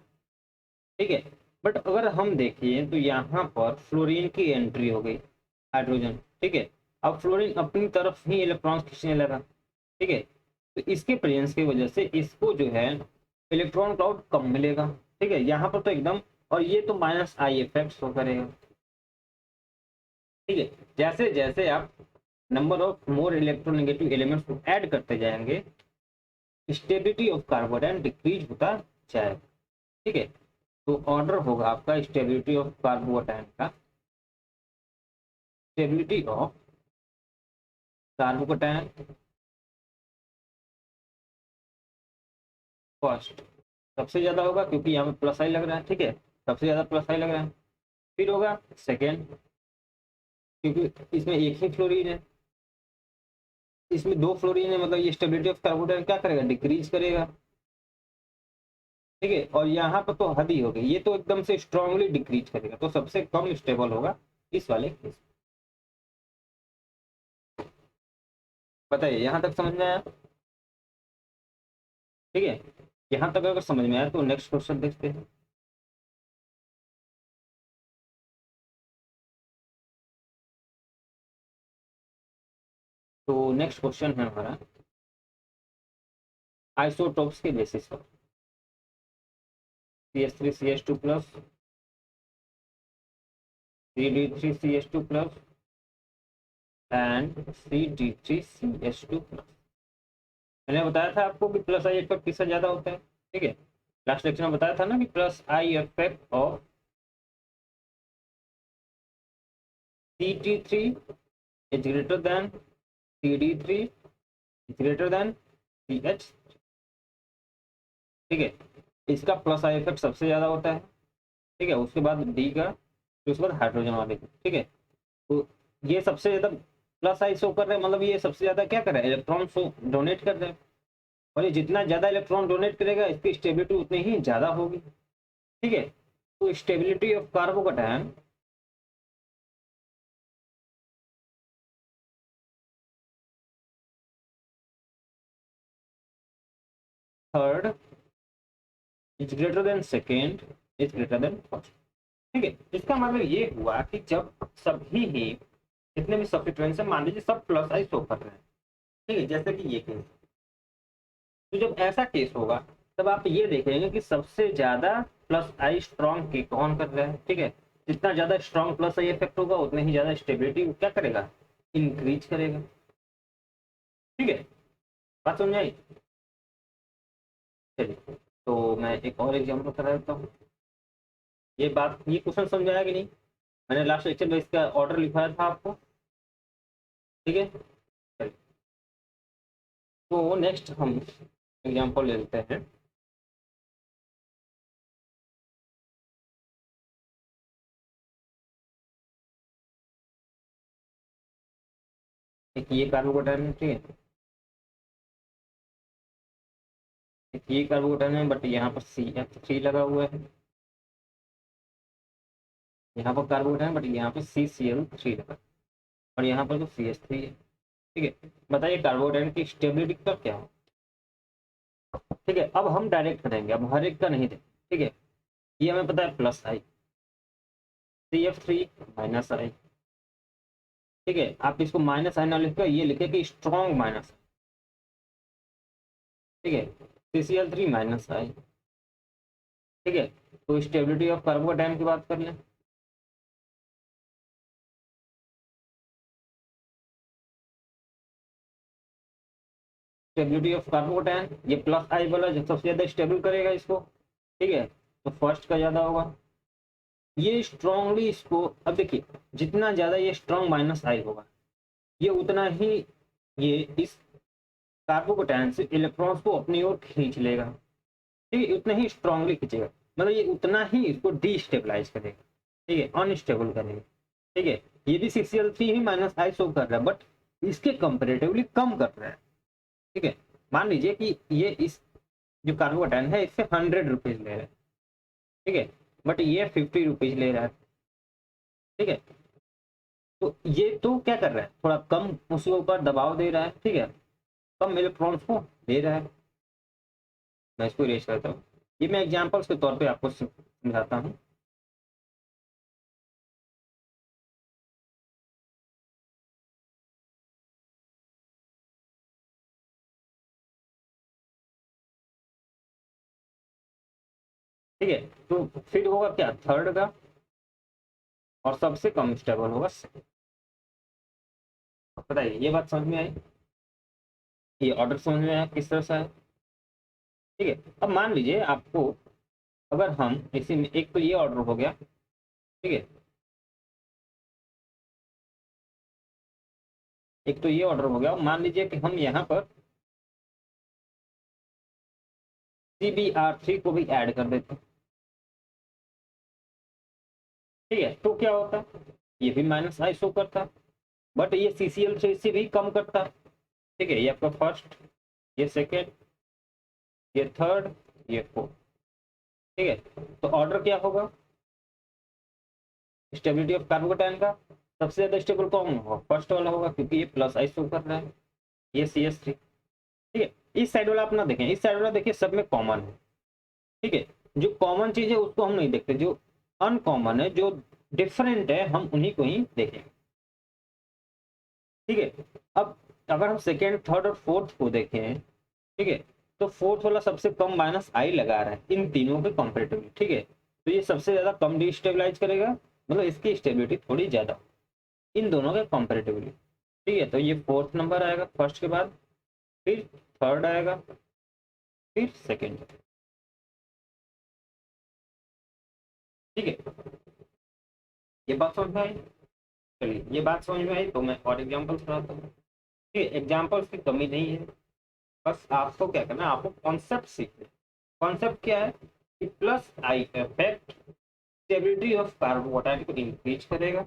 ठीक है, बट अगर हम देखें तो यहाँ पर फ्लोरीन की एंट्री हो गई, हाइड्रोजन। ठीक है, अब फ्लोरीन अपनी तरफ ही इलेक्ट्रॉन खींचने लगा। ठीक है, तो इसके प्रेजेंस की वजह से इसको जो है इलेक्ट्रॉन क्लाउड कम मिलेगा। ठीक है, यहाँ पर तो एकदम, और ये तो माइनस आई इफेक्ट शो करेगा। ठीक है, जैसे जैसे आप number of more electronegative elements को ऐड करते जाएंगे, स्टेबिलिटी ऑफ कार्बोकैटायन डिक्रीज होता जाएगा। ठीक है, तो ऑर्डर होगा आपका स्टेबिलिटी ऑफ कार्बोकैटायन का, स्टेबिलिटी ऑफ कार्बोकैटायन फर्स्ट, सबसे ज्यादा होगा क्योंकि यहाँ पे प्लस आई लग रहा है। ठीक है, सबसे ज्यादा प्लस आई लग रहा है। फिर होगा सेकेंड, क्योंकि इसमें एक ही फ्लोरीन है, इसमें 2 फ्लोरीन है, मतलब ये स्टेबिलिटी ऑफ कार्बोकैटायन क्या करेगा, डिक्रीज करेगा। ठीक है, और यहाँ पर तो हद ही हो गई, ये तो एकदम से स्ट्रांगली डिक्रीज करेगा, तो सबसे कम स्टेबल होगा इस वाले केस। बताइए, यहाँ तक समझ में आया? ठीक है, यहाँ तक अगर समझ में आया तो नेक्स्ट क्वेश्चन देखते हैं। तो नेक्स्ट क्वेश्चन है हमारा आइसोटोप्स के बेसिस पर, CH3 CH2 plus, CD3 CH2 plus and CD3 CH2 plus. मैंने बताया था आपको कि प्लस आई इफेक्ट किससे ज्यादा होता है। ठीक है, लास्ट लेक्चर में बताया था ना कि plus I effect of CT3 is greater than CD3 is greater than CH। ठीक है, इसका प्लस आई इफेक्ट सबसे ज़्यादा होता है। ठीक है, उसके बाद डी का, फिर उसके बाद हाइड्रोजन वाले का। ठीक है, तो ये सबसे ज़्यादा प्लस आई शो कर रहे हैं, मतलब ये सबसे ज़्यादा क्या कर रहा है, इलेक्ट्रॉन शो डोनेट कर रहे हैं। और ये जितना ज़्यादा इलेक्ट्रॉन डोनेट करेगा इसकी स्टेबिलिटी उतनी ही ज़्यादा होगी। ठीक है, तो stability of carbocation third is greater than second is greater than first. ठीक है, इसका मतलब ये हुआ कि जब सभी ही जितने भी सब्स्टिट्यूएंट्स हैं, मान लीजिए सब प्लस आई शो कर रहे हैं। ठीक है, जैसे कि ये केस, तो जब ऐसा केस होगा तब आप ये देखेंगे कि सबसे ज्यादा प्लस आई स्ट्रॉन्ग की कौन कर रहा है। ठीक है, जितना ज्यादा स्ट्रॉन्ग प्लस आई इफेक्ट होगा उतनी ही ज्यादा स्टेबिलिटी क्या करेगा, इंक्रीज करेगा। ठीक है, बात समझ आई। चलिए, तो मैं एक और एग्जाम्पल करा देता हूँ। ये बात, ये क्वेश्चन समझ आया कि नहीं? मैंने लास्ट लेक्चर में इसका ऑर्डर लिखवाया था आपको। ठीक है, चलिए, तो नेक्स्ट हम एग्जाम्पल ले लेते हैं। एक ये कार्बोकैटायन है। ठीक है, एक ये कार्बोकैटायन है, बट यहाँ पर CH3 लगा हुआ है। यहाँ पर कार्बोकैटायन, बट यहाँ पे CCl3 लगा, और यहाँ पर तो CH3 है। ठीक है, बताइए कार्बोकैटायन की स्टेबिलिटी का क्या हो। ठीक है, अब हम डायरेक्ट करेंगे, अब हर एक का नहीं देंगे। ठीक है, ये हमें पता है plus I, CF3 minus I. ठीक है, आप इसको माइनस आई ना लिखकर ये लिखे कि स्ट्रॉन्ग माइनस। ठीक है, CCl3 माइनस आई। ठीक है, तो स्टेबिलिटी ऑफ कार्बोकैटायन की बात कर लें। स्टेबिलिटी ऑफ कार्बोकैटायन, ये प्लस आई वाला जो सबसे ज्यादा स्टेबल करेगा इसको। ठीक है, तो फर्स्ट का ज्यादा होगा। ये स्ट्रांगली इसको, अब देखिए जितना ज्यादा ये स्ट्रॉन्ग माइनस आई होगा, ये उतना ही ये इस कार्बोकैटायन से इलेक्ट्रॉन्स को अपनी ओर खींच लेगा। ठीक है, उतना ही स्ट्रांगली खींचेगा, मतलब ये उतना ही इसको डीस्टेबलाइज करेगा। ठीक है, अनस्टेबल करेगा। ठीक है, ये भी CCl3 he minus I show कर रहा है, बट इसके कंपेरेटिवली कम कर रहा है। ठीक है, मान लीजिए कि ये इस जो कार्बोकैटायन है इससे 100 रुपीज ले रहा है। ठीक है, बट ये 50 रुपीज ले रहा है। ठीक है, तो ये तो क्या कर रहा है, थोड़ा कम उसके ऊपर दबाव दे रहा है। ठीक है, कम इलेक्ट्रॉन्स को दे रहा है। मैं इसको इरेज करता हूँ, ये मैं एग्जांपल्स के तौर पे आपको समझाता हूँ। ठीक है, तो फिर होगा क्या, थर्ड का, और सबसे कम स्टेबल होगा second। बताइए ये बात समझ में आई, ये ऑर्डर समझ में आया किस तरह से है। ठीक है, अब मान लीजिए आपको, अगर हम इसी में, एक तो ये ऑर्डर हो गया। ठीक है, एक तो ये ऑर्डर हो गया, मान लीजिए कि हम यहाँ पर CBr3 को भी ऐड कर देते हैं। ठीक है, तो क्या होता, ये भी माइनस आई शो करता, बट ये CCl3 से भी कम करता। ठीक है, ये आपका फर्स्ट, ये सेकेंड, ये थर्ड, ये फोर्थ। ठीक है, तो ऑर्डर क्या होगा, स्टेबिलिटी ऑफ कार्बोकैटायन का सबसे ज्यादा स्टेबल कौन होगा, फर्स्ट वाला होगा, क्योंकि ये प्लस आई शो कर रहा है, ये CH3। ठीक है, इस साइड वाला अपना देखें, इस साइड वाला देखिए सब में कॉमन है। ठीक है, जो कॉमन चीज है उसको हम नहीं देखते, जो अनकॉमन है, जो डिफरेंट है, हम उन्हीं को ही देखेंगे। ठीक है, अब अगर हम सेकेंड, थर्ड और फोर्थ को देखें, ठीक है, तो फोर्थ वाला सबसे कम माइनस आई लगा रहा है इन तीनों के कंपेरेटिवली। ठीक है, तो ये सबसे ज्यादा कम डिस्टेबलाइज करेगा, मतलब इसकी स्टेबिलिटी थोड़ी ज्यादा इन दोनों के कंपेरेटिवली। ठीक है, तो ये फोर्थ नंबर आएगा फर्स्ट के बाद, फिर थर्ड आएगा, फिर सेकेंड। ठीक है, ये बात समझ में आई। चलिए ये बात समझ में आई, तो मैं और एग्जांपल्स बनाता हूँ। ठीक है, एग्जांपल्स की कमी नहीं है, बस आपको क्या करना है, आपको कॉन्सेप्ट सीखना है। कॉन्सेप्ट क्या है कि plus I effect stability of carbocation को इंक्रीज करेगा,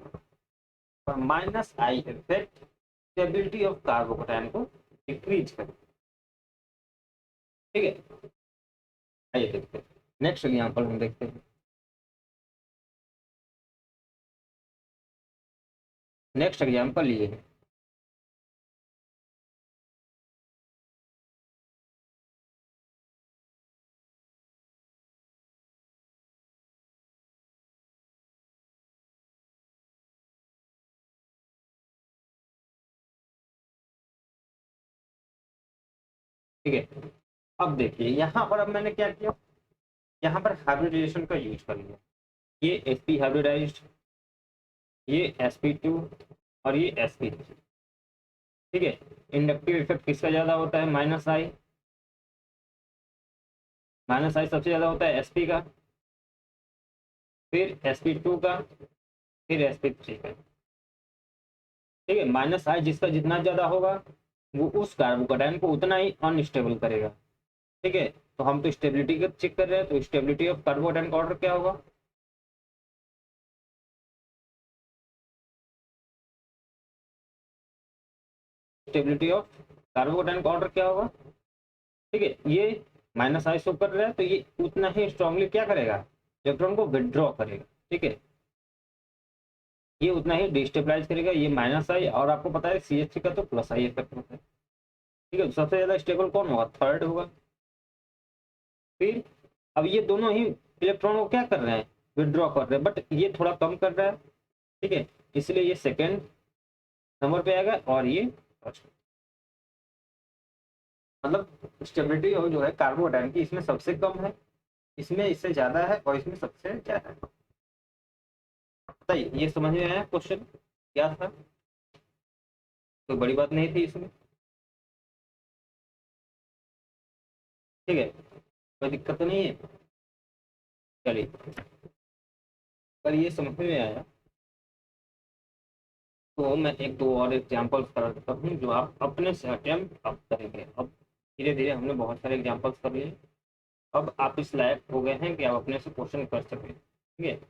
और minus I effect stability of carbocation को डिक्रीज करेगा। ठीक है, आइए देखते हैं नेक्स्ट एग्जांपल हम देखते हैं। नेक्स्ट एग्जांपल ये है, ठीक है। अब देखिए यहाँ पर, अब मैंने क्या किया, यहाँ पर हाइब्रिडाइजेशन का यूज कर लिया। ये sp हाइब्रिडाइज्ड, ये sp2 और ये sp3। ठीक है, इंडक्टिव इफेक्ट किसका ज्यादा होता है, माइनस आई सबसे ज्यादा होता है sp का, फिर sp2 का, फिर sp3 का। ठीक है, माइनस आई जिसका जितना ज्यादा होगा वो उस कार्बोकेटाइन को उतना ही अनस्टेबल करेगा। ठीक है, तो हम तो स्टेबिलिटी का चेक कर रहे हैं, तो स्टेबिलिटी ऑफ कार्बोकेटाइन का ऑर्डर क्या होगा, स्टेबिलिटी ऑफ कार्बोकेटाइन का ऑर्डर क्या होगा। ठीक है, ये माइनस आई शो कर रहा है, तो ये उतना ही स्ट्रांगली क्या करेगा, इलेक्ट्रॉन को विड्रॉ करेगा। ठीक है, ये उतना ही डिस्टेबलाइज करेगा, ये माइनस आई, और आपको पता है CH3 का तो प्लस आई इफेक्ट होता है। ठीक है, तो सबसे ज्यादा स्टेबल कौन होगा, थर्ड होगा। फिर अब ये दोनों ही इलेक्ट्रॉन को क्या कर रहे हैं, विड्रॉ कर रहे हैं, बट ये थोड़ा कम कर रहा है। ठीक है, इसलिए ये सेकेंड नंबर पे आएगा, और ये फर्स्ट। मतलब स्टेबिलिटी जो है कार्बोकेटाइन की, इसमें सबसे कम है, इसमें इससे ज्यादा है, और इसमें सबसे ज्यादा है। बताइए, ये समझ में आया क्वेश्चन क्या था, कोई बड़ी बात नहीं थी इसमें। ठीक है, कोई दिक्कत तो नहीं है। चलिए, पर ये समझ में आया, तो मैं एक दो और एग्जांपल्स करा देता हूँ जो आप अपने से अटेम्प्ट आप करेंगे। अब धीरे धीरे हमने बहुत सारे एग्जांपल्स कर लिए, अब आप इस लायक हो गए हैं कि आप अपने से क्वेश्चन कर सकें। ठीक है,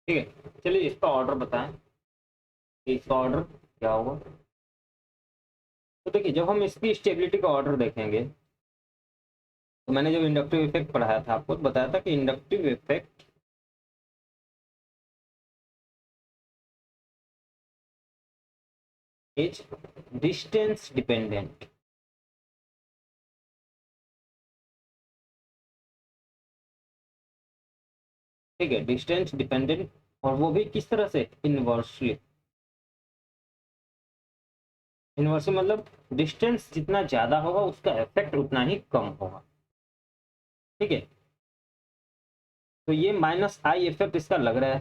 ठीक है, चलिए इसका ऑर्डर बताएं कि इसका ऑर्डर क्या होगा। तो देखिए, जब हम इसकी स्टेबिलिटी का ऑर्डर देखेंगे, तो मैंने जब इंडक्टिव इफेक्ट पढ़ाया था आपको, तो बताया था कि inductive effect is distance dependent. ठीक है, डिस्टेंस डिपेंडेंट, और वो भी किस तरह से, इनवर्सली। इनवर्सली मतलब डिस्टेंस जितना ज्यादा होगा उसका इफेक्ट उतना ही कम होगा। ठीक है, तो ये माइनस आई इफेक्ट इसका लग रहा है।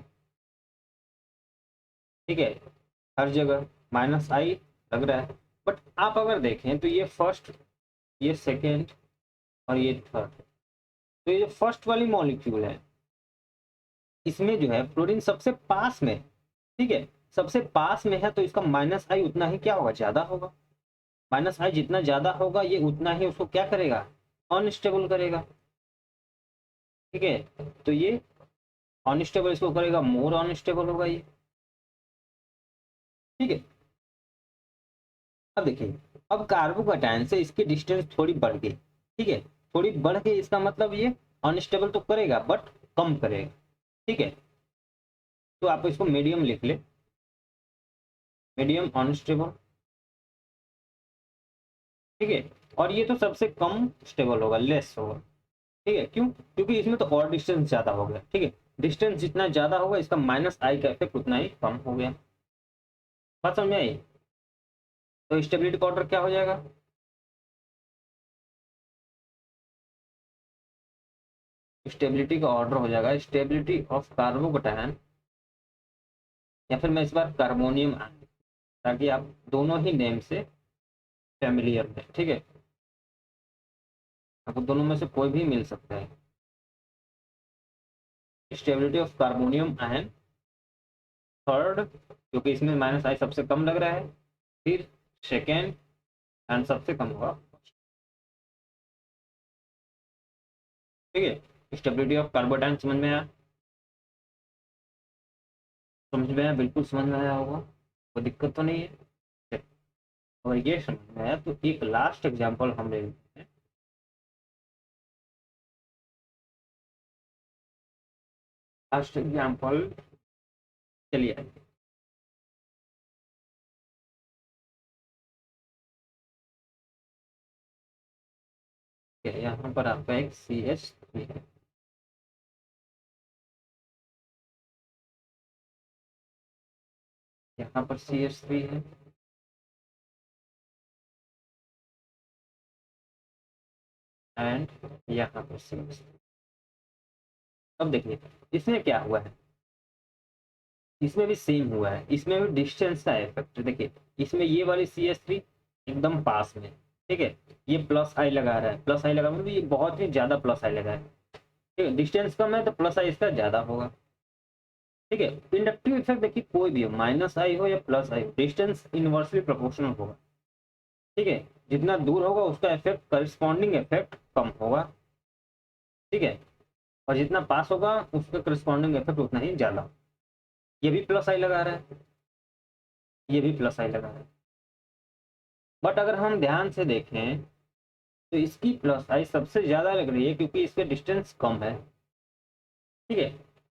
ठीक है, हर जगह माइनस आई लग रहा है, बट आप अगर देखें तो ये फर्स्ट, ये सेकेंड, और ये थर्ड। तो ये जो फर्स्ट वाली मॉलिक्यूल है, इसमें जो है फ्लोरीन सबसे पास में। ठीक है, सबसे पास में है, तो इसका माइनस आई उतना ही क्या होगा, ज्यादा होगा। माइनस आई जितना ज्यादा होगा, ये उतना ही उसको क्या करेगा, अनस्टेबल करेगा। ठीक है, तो ये अनस्टेबल इसको करेगा, मोर अनस्टेबल होगा ये। ठीक है, अब देखिए, अब कार्बोकेटाइन से इसकी डिस्टेंस थोड़ी बढ़ गई। ठीक है, थोड़ी बढ़ गई, इसका मतलब ये अनस्टेबल तो करेगा बट कम करेगा। ठीक है, तो आप इसको मीडियम लिख ले, मीडियम अनस्टेबल। ठीक है, और ये तो सबसे कम स्टेबल होगा, लेस होगा। ठीक है, क्यों, क्योंकि इसमें तो और डिस्टेंस ज्यादा हो गया। ठीक है, डिस्टेंस जितना ज़्यादा होगा इसका माइनस आई का इफेक्ट उतना ही कम हो गया। बात समझ में आई? तो स्टेबिलिटी का ऑर्डर क्या हो जाएगा? स्टेबिलिटी का ऑर्डर हो जाएगा स्टेबिलिटी ऑफ कार्बोकैटायन, या फिर मैं इस बार कार्बोनियम आयन, ताकि आप दोनों ही नेम से फैमिलियर है। ठीक है, आपको दोनों में से कोई भी मिल सकता है। Stability of carbonium ion third, क्योंकि इसमें माइनस आई सबसे कम लग रहा है, फिर सेकेंड एंड सबसे कम होगा। ठीक है, स्टेबिलिटी ऑफ कार्बोटाइन समझ में आया? समझ में आया? बिल्कुल समझ में आया होगा, कोई दिक्कत तो नहीं है। और ये समझ में आया तो एक लास्ट एग्जांपल हम ले लेते हैं। लास्ट एग्जांपल, चलिए आइए। यहाँ पर आपका एक CH3 है, यहाँ पर CH3 है, एंड यहाँ पर CH3। अब देखिए इसमें क्या हुआ है, इसमें भी सेम हुआ है, इसमें भी डिस्टेंस का इफेक्ट। देखिए इसमें ये वाली CH3 एकदम पास में, ठीक है, ये प्लस आई लगा रहा है, प्लस आई लगा मतलब ये बहुत ही ज्यादा प्लस आई लगा है। ठीक है, डिस्टेंस कम है तो प्लस आई इसका ज्यादा होगा। ठीक है, इंडक्टिव इफेक्ट देखिए कोई भी हो, माइनस आई हो या प्लस आई हो, डिस्टेंस इनवर्सली प्रोपोर्शनल होगा। ठीक है, जितना दूर होगा उसका इफेक्ट, करस्पॉन्डिंग इफेक्ट कम होगा। ठीक है, और जितना पास होगा उसका करस्पॉन्डिंग इफेक्ट उतना ही ज्यादा। ये भी प्लस आई लगा रहा है, ये भी प्लस आई लगा रहा है, बट अगर हम ध्यान से देखें तो इसकी प्लस आई सबसे ज्यादा लग रही है, क्योंकि इसका डिस्टेंस कम है। ठीक है,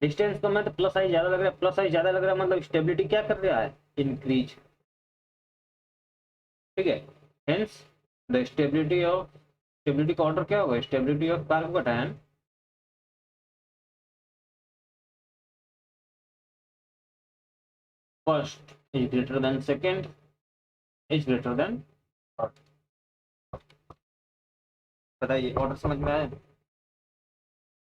डिस्टेंस कम है तो प्लस आई ज्यादा लग रहा है, प्लस आई ज्यादा लग रहा है मतलब स्टेबिलिटी क्या कर रहा है, इंक्रीज। ठीक है, हेंस द स्टेबिलिटी का ऑर्डर क्या होगा, stability of carbocation first is greater than second is greater than third. बताइए ऑर्डर समझ में आया?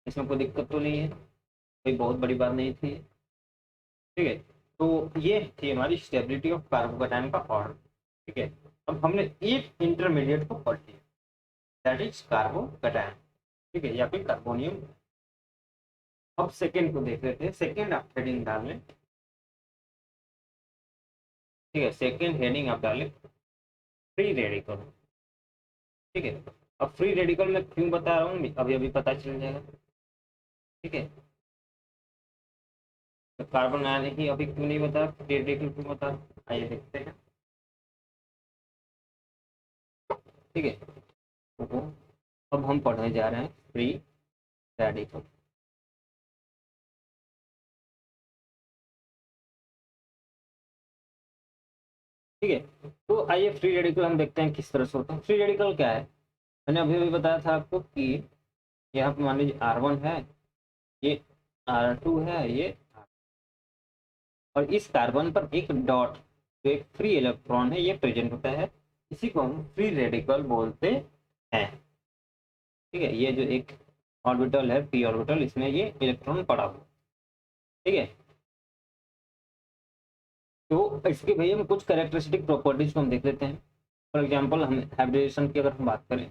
इसमें कोई दिक्कत तो नहीं है, कोई बहुत बड़ी बात नहीं थी। ठीक है, तो ये थी हमारी स्टेबिलिटी ऑफ कार्बोकैटायन का ऑर्डर। ठीक है, अब हमने एक इंटरमीडिएट को पढ़ लिया, दैट इज कार्बोकैटायन। ठीक है, या फिर कार्बोनियम। अब सेकेंड को देख लेते हैं, सेकेंड आप हेडिंग डाल लें। ठीक है, सेकेंड हेडिंग आप डालें फ्री रेडिकल। ठीक है, अब फ्री रेडिकल में क्यों बता रहा हूँ अभी अभी पता चल जाएगा। ठीक है, तो कार्बन आयन ही अभी क्यों नहीं बता, फ्री रेडिकल क्यों बता, आइए देखते हैं। ठीक है, तो अब हम पढ़ने जा रहे हैं फ्री रेडिकल। ठीक है, तो आइए फ्री रेडिकल हम देखते हैं किस तरह से होता है। फ्री रेडिकल क्या है, मैंने अभी अभी बताया था आपको कि यहाँ पे मान लीजिए R1 है, ये R2 है, ये और इस कार्बन पर एक डॉट, जो एक फ्री इलेक्ट्रॉन है, ये प्रेजेंट होता है, इसी को हम फ्री रेडिकल बोलते हैं। ठीक है, ये जो एक ऑर्बिटल है पी ऑर्बिटल, इसमें ये इलेक्ट्रॉन पड़ा हुआ। ठीक है, तो इसके भैया में कुछ कैरेक्टरिस्टिक प्रॉपर्टीज को हम देख लेते हैं। फॉर एग्जांपल हम हाइब्रिडेशन की अगर हम बात करें,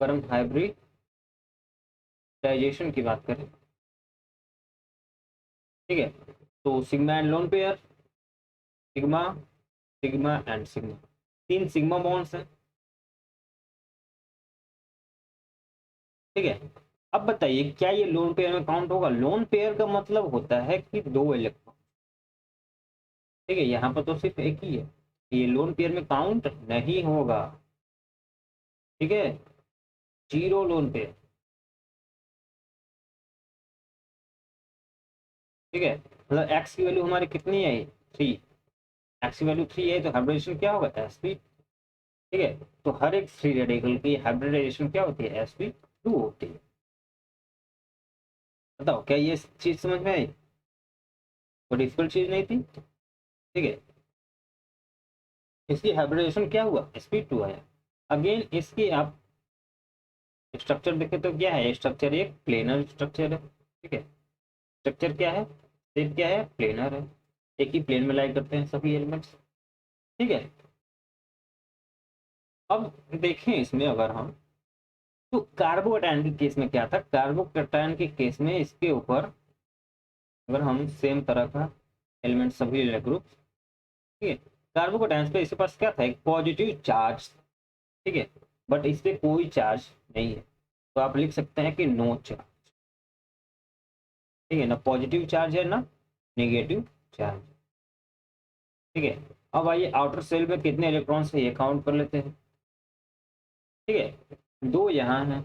अगर हम हाइब्रिडाइजेशन की बात करें, ठीक है, तो sigma and lone pair, sigma sigma and sigma, तीन सिग्मा बॉन्ड्स हैं। ठीक है, अब बताइए क्या ये लोन पेयर में काउंट होगा? लोन पेयर का मतलब होता है कि दो इलेक्ट्रॉन। ठीक है, यहाँ पर तो सिर्फ एक ही है, ये लोन पेयर में काउंट नहीं होगा। ठीक है, जीरो लोन पेयर। ठीक है, मतलब एक्स की वैल्यू हमारी कितनी है, 3, एक्स की वैल्यू 3 है तो हाइब्रिडेशन क्या होगा, sp। ठीक है, तो हर एक फ्री रेडिकल की हाइब्रिडाइजेशन क्या होती है, sp2 होती है। बताओ क्या ये चीज समझ में आई? कोई डिफिकल्ट चीज नहीं थी। ठीक है, इसकी हाइब्रिडाइजेशन क्या हुआ, sp2 आया। अगेन इसकी आप स्ट्रक्चर देखें तो क्या है, स्ट्रक्चर एक प्लेनर स्ट्रक्चर है। ठीक है, स्ट्रक्चर क्या है, शेप क्या है, प्लेनर है। एक ही प्लेन में लाई करते हैं सभी एलिमेंट्स। ठीक है, अब देखें इसमें अगर हम, तो कार्बोकैटायन के केस में क्या था, कार्बोकैटायन के केस में इसके ऊपर अगर हम सेम तरह का एलिमेंट सभी ले ग्रुप, ठीक है, कार्बोकैटायन पे इसके पास क्या था, एक पॉजिटिव चार्ज। ठीक है, बट इस पे कोई चार्ज नहीं है, तो आप लिख सकते हैं कि नो चार्ज। ठीक है ना, पॉजिटिव चार्ज है ना नेगेटिव चार्ज। ठीक है, अब आइए आउटर सेल में कितने इलेक्ट्रॉन्स है ये काउंट कर लेते हैं। ठीक है, दो यहाँ हैं,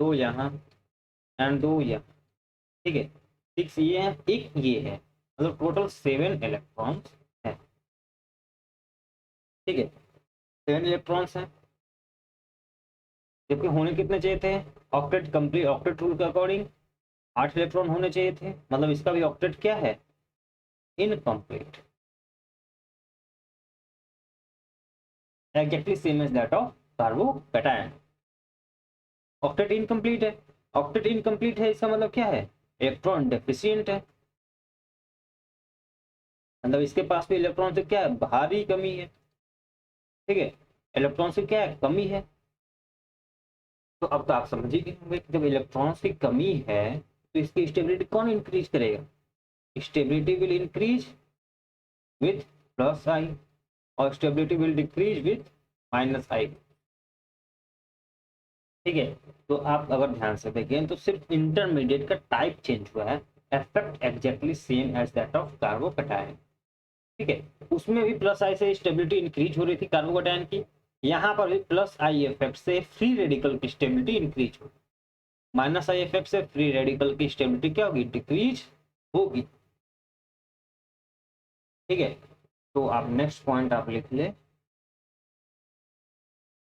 दो यहाँ एंड दो यहाँ। ठीक है, सिक्स ये है, एक ये है, मतलब टोटल 7 इलेक्ट्रॉन्स है। ठीक है, 7 इलेक्ट्रॉन्स हैं, जबकि होने कितने चाहिए थे, ऑक्टेट कंप्लीट, ऑक्टेट रूल के अकॉर्डिंग 8 इलेक्ट्रॉन होने चाहिए थे, मतलब इसका भी ऑक्टेट क्या है, incomplete, exactly same as that of carbocation. Octet incomplete है, ऑक्टेट इनकम्प्लीट है इसका मतलब क्या है, इलेक्ट्रॉन डेफिशिएंट है, मतलब इसके पास भी इलेक्ट्रॉन से क्या है, भारी कमी है। ठीक है, इलेक्ट्रॉन से क्या है, कमी है। तो अब तो आप समझ ही गए होंगे कि जब इलेक्ट्रॉन्स की कमी है तो इसकी स्टेबिलिटी कौन इंक्रीज करेगा, stability will increase with plus I और stability will decrease with minus I. ठीक है, तो आप अगर ध्यान से देखें तो सिर्फ इंटरमीडिएट का टाइप चेंज हुआ है, effect exactly same as that of carbocation. ठीक है, उसमें भी प्लस आई से स्टेबिलिटी इंक्रीज हो रही थी कार्बोकैटायन की, यहाँ पर भी प्लस आई इफेक्ट से फ्री रेडिकल की स्टेबिलिटी इंक्रीज होगी, माइनस आई इफेक्ट से फ्री रेडिकल की स्टेबिलिटी क्या होगी, डिक्रीज होगी। ठीक है, तो आप नेक्स्ट पॉइंट आप लिख ले।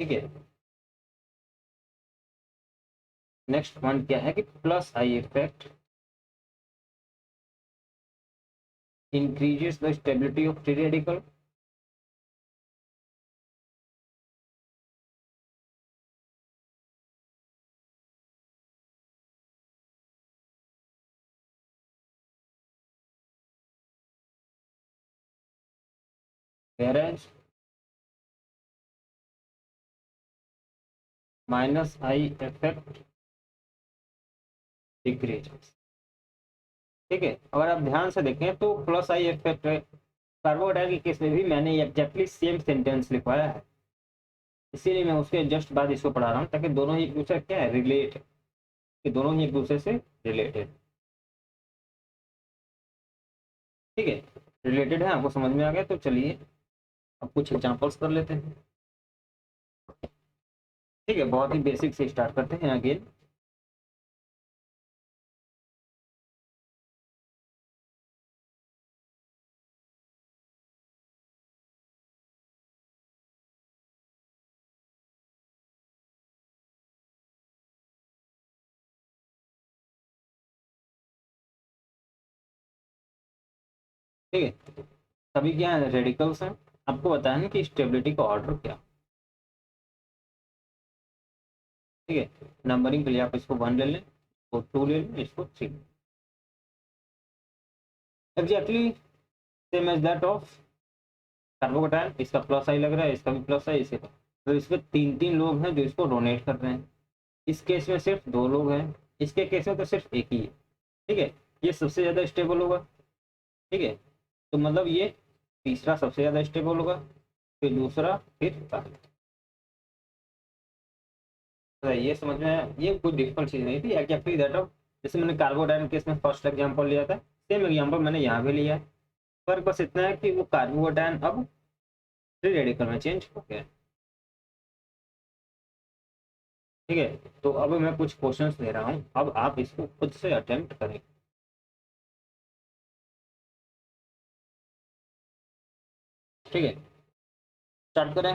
ठीक है, नेक्स्ट पॉइंट क्या है कि plus I effect increases the stability of free radical, whereas minus I effect decreases। ठीक है, अगर आप ध्यान से देखें तो प्लस आई इफेक्ट कार्बोडाइल के केस में भी मैंने एग्जैक्टली सेम सेंटेंस लिखवाया है, इसीलिए मैं उसके जस्ट बाद इसको पढ़ा रहा हूँ ताकि दोनों ही एक दूसरे क्या है, रिलेट, कि दोनों ही एक दूसरे से रिलेटेड। ठीक है, रिलेटेड है, आपको समझ में आ गया, तो चलिए अब कुछ एग्जांपल्स कर लेते हैं। ठीक है, बहुत ही बेसिक से स्टार्ट करते हैं अगेन। ठीक है, सभी क्या है, रेडिकल्स हैं। आपको बताया ना कि स्टेबिलिटी का ऑर्डर क्या। ठीक है, नंबरिंग के लिए आप इसको 1 ले लें, इसको 2 ले लें, इसको 3, exactly same as that of carbocation. इसका प्लस आई लग रहा है, इसका भी प्लस आई, इसका तो इसमें 3 लोग हैं जो इसको डोनेट कर रहे हैं, इस केस में सिर्फ 2 लोग हैं, इसके केस में तो सिर्फ एक ही है। ठीक है, ये सबसे ज़्यादा स्टेबल होगा। ठीक है, तो मतलब ये तीसरा सबसे ज़्यादा स्टेबल होगा, फिर दूसरा, फिर पहला। तो ये समझ में आया, ये कोई डिफिकल्ट चीज़ नहीं थी, एग्जैक्टली दैट ऑफ, जैसे मैंने कार्बोडाइन केस में फर्स्ट एग्जाम्पल लिया था, सेम एग्जाम्पल मैंने यहाँ भी लिया है। फर्क बस इतना है कि वो कार्बोडाइन अब फ्री रेडिकल में चेंज हो गया। ठीक है, तो अब मैं कुछ क्वेश्चंस दे रहा हूँ, अब आप इसको खुद से अटेम्प्ट करें। ठीक है, स्टार्ट करें।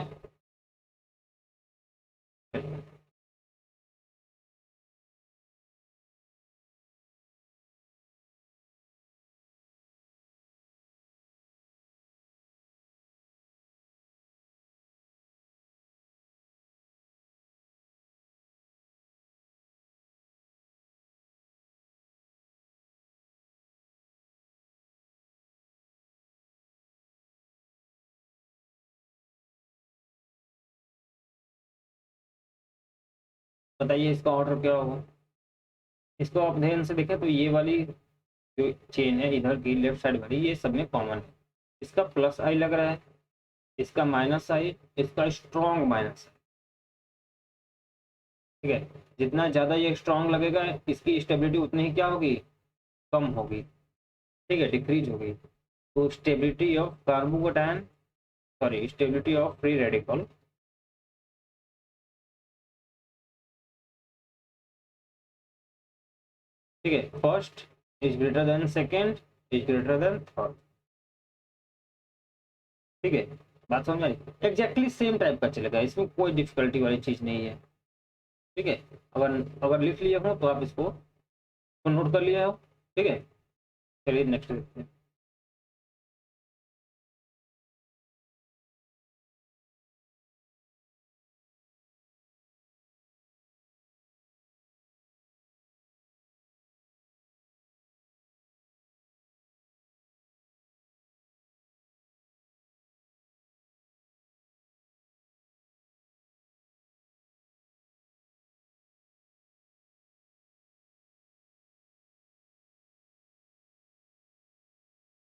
बताइए इसका ऑर्डर क्या होगा। इसको आप ध्यान से देखें तो ये वाली जो चेन है इधर की लेफ्ट साइड वाली, ये सब में कॉमन है। इसका प्लस आई लग रहा है, इसका माइनस आई, इसका स्ट्रॉन्ग माइनस है। ठीक है, जितना ज़्यादा ये स्ट्रॉन्ग लगेगा इसकी स्टेबिलिटी उतनी ही क्या होगी, कम होगी। ठीक है, डिक्रीज होगी। तो stability of carbocation, sorry stability of free radical, ठीक है, first is greater than second is greater than third. ठीक है, बात समझ में आई। एग्जैक्टली सेम टाइप का चलेगा, इसमें कोई डिफिकल्टी वाली चीज नहीं है। ठीक है, अगर अगर लिख लिया हो तो आप इसको नोट कर लिया हो। ठीक है, चलिए नेक्स्ट देखते हैं।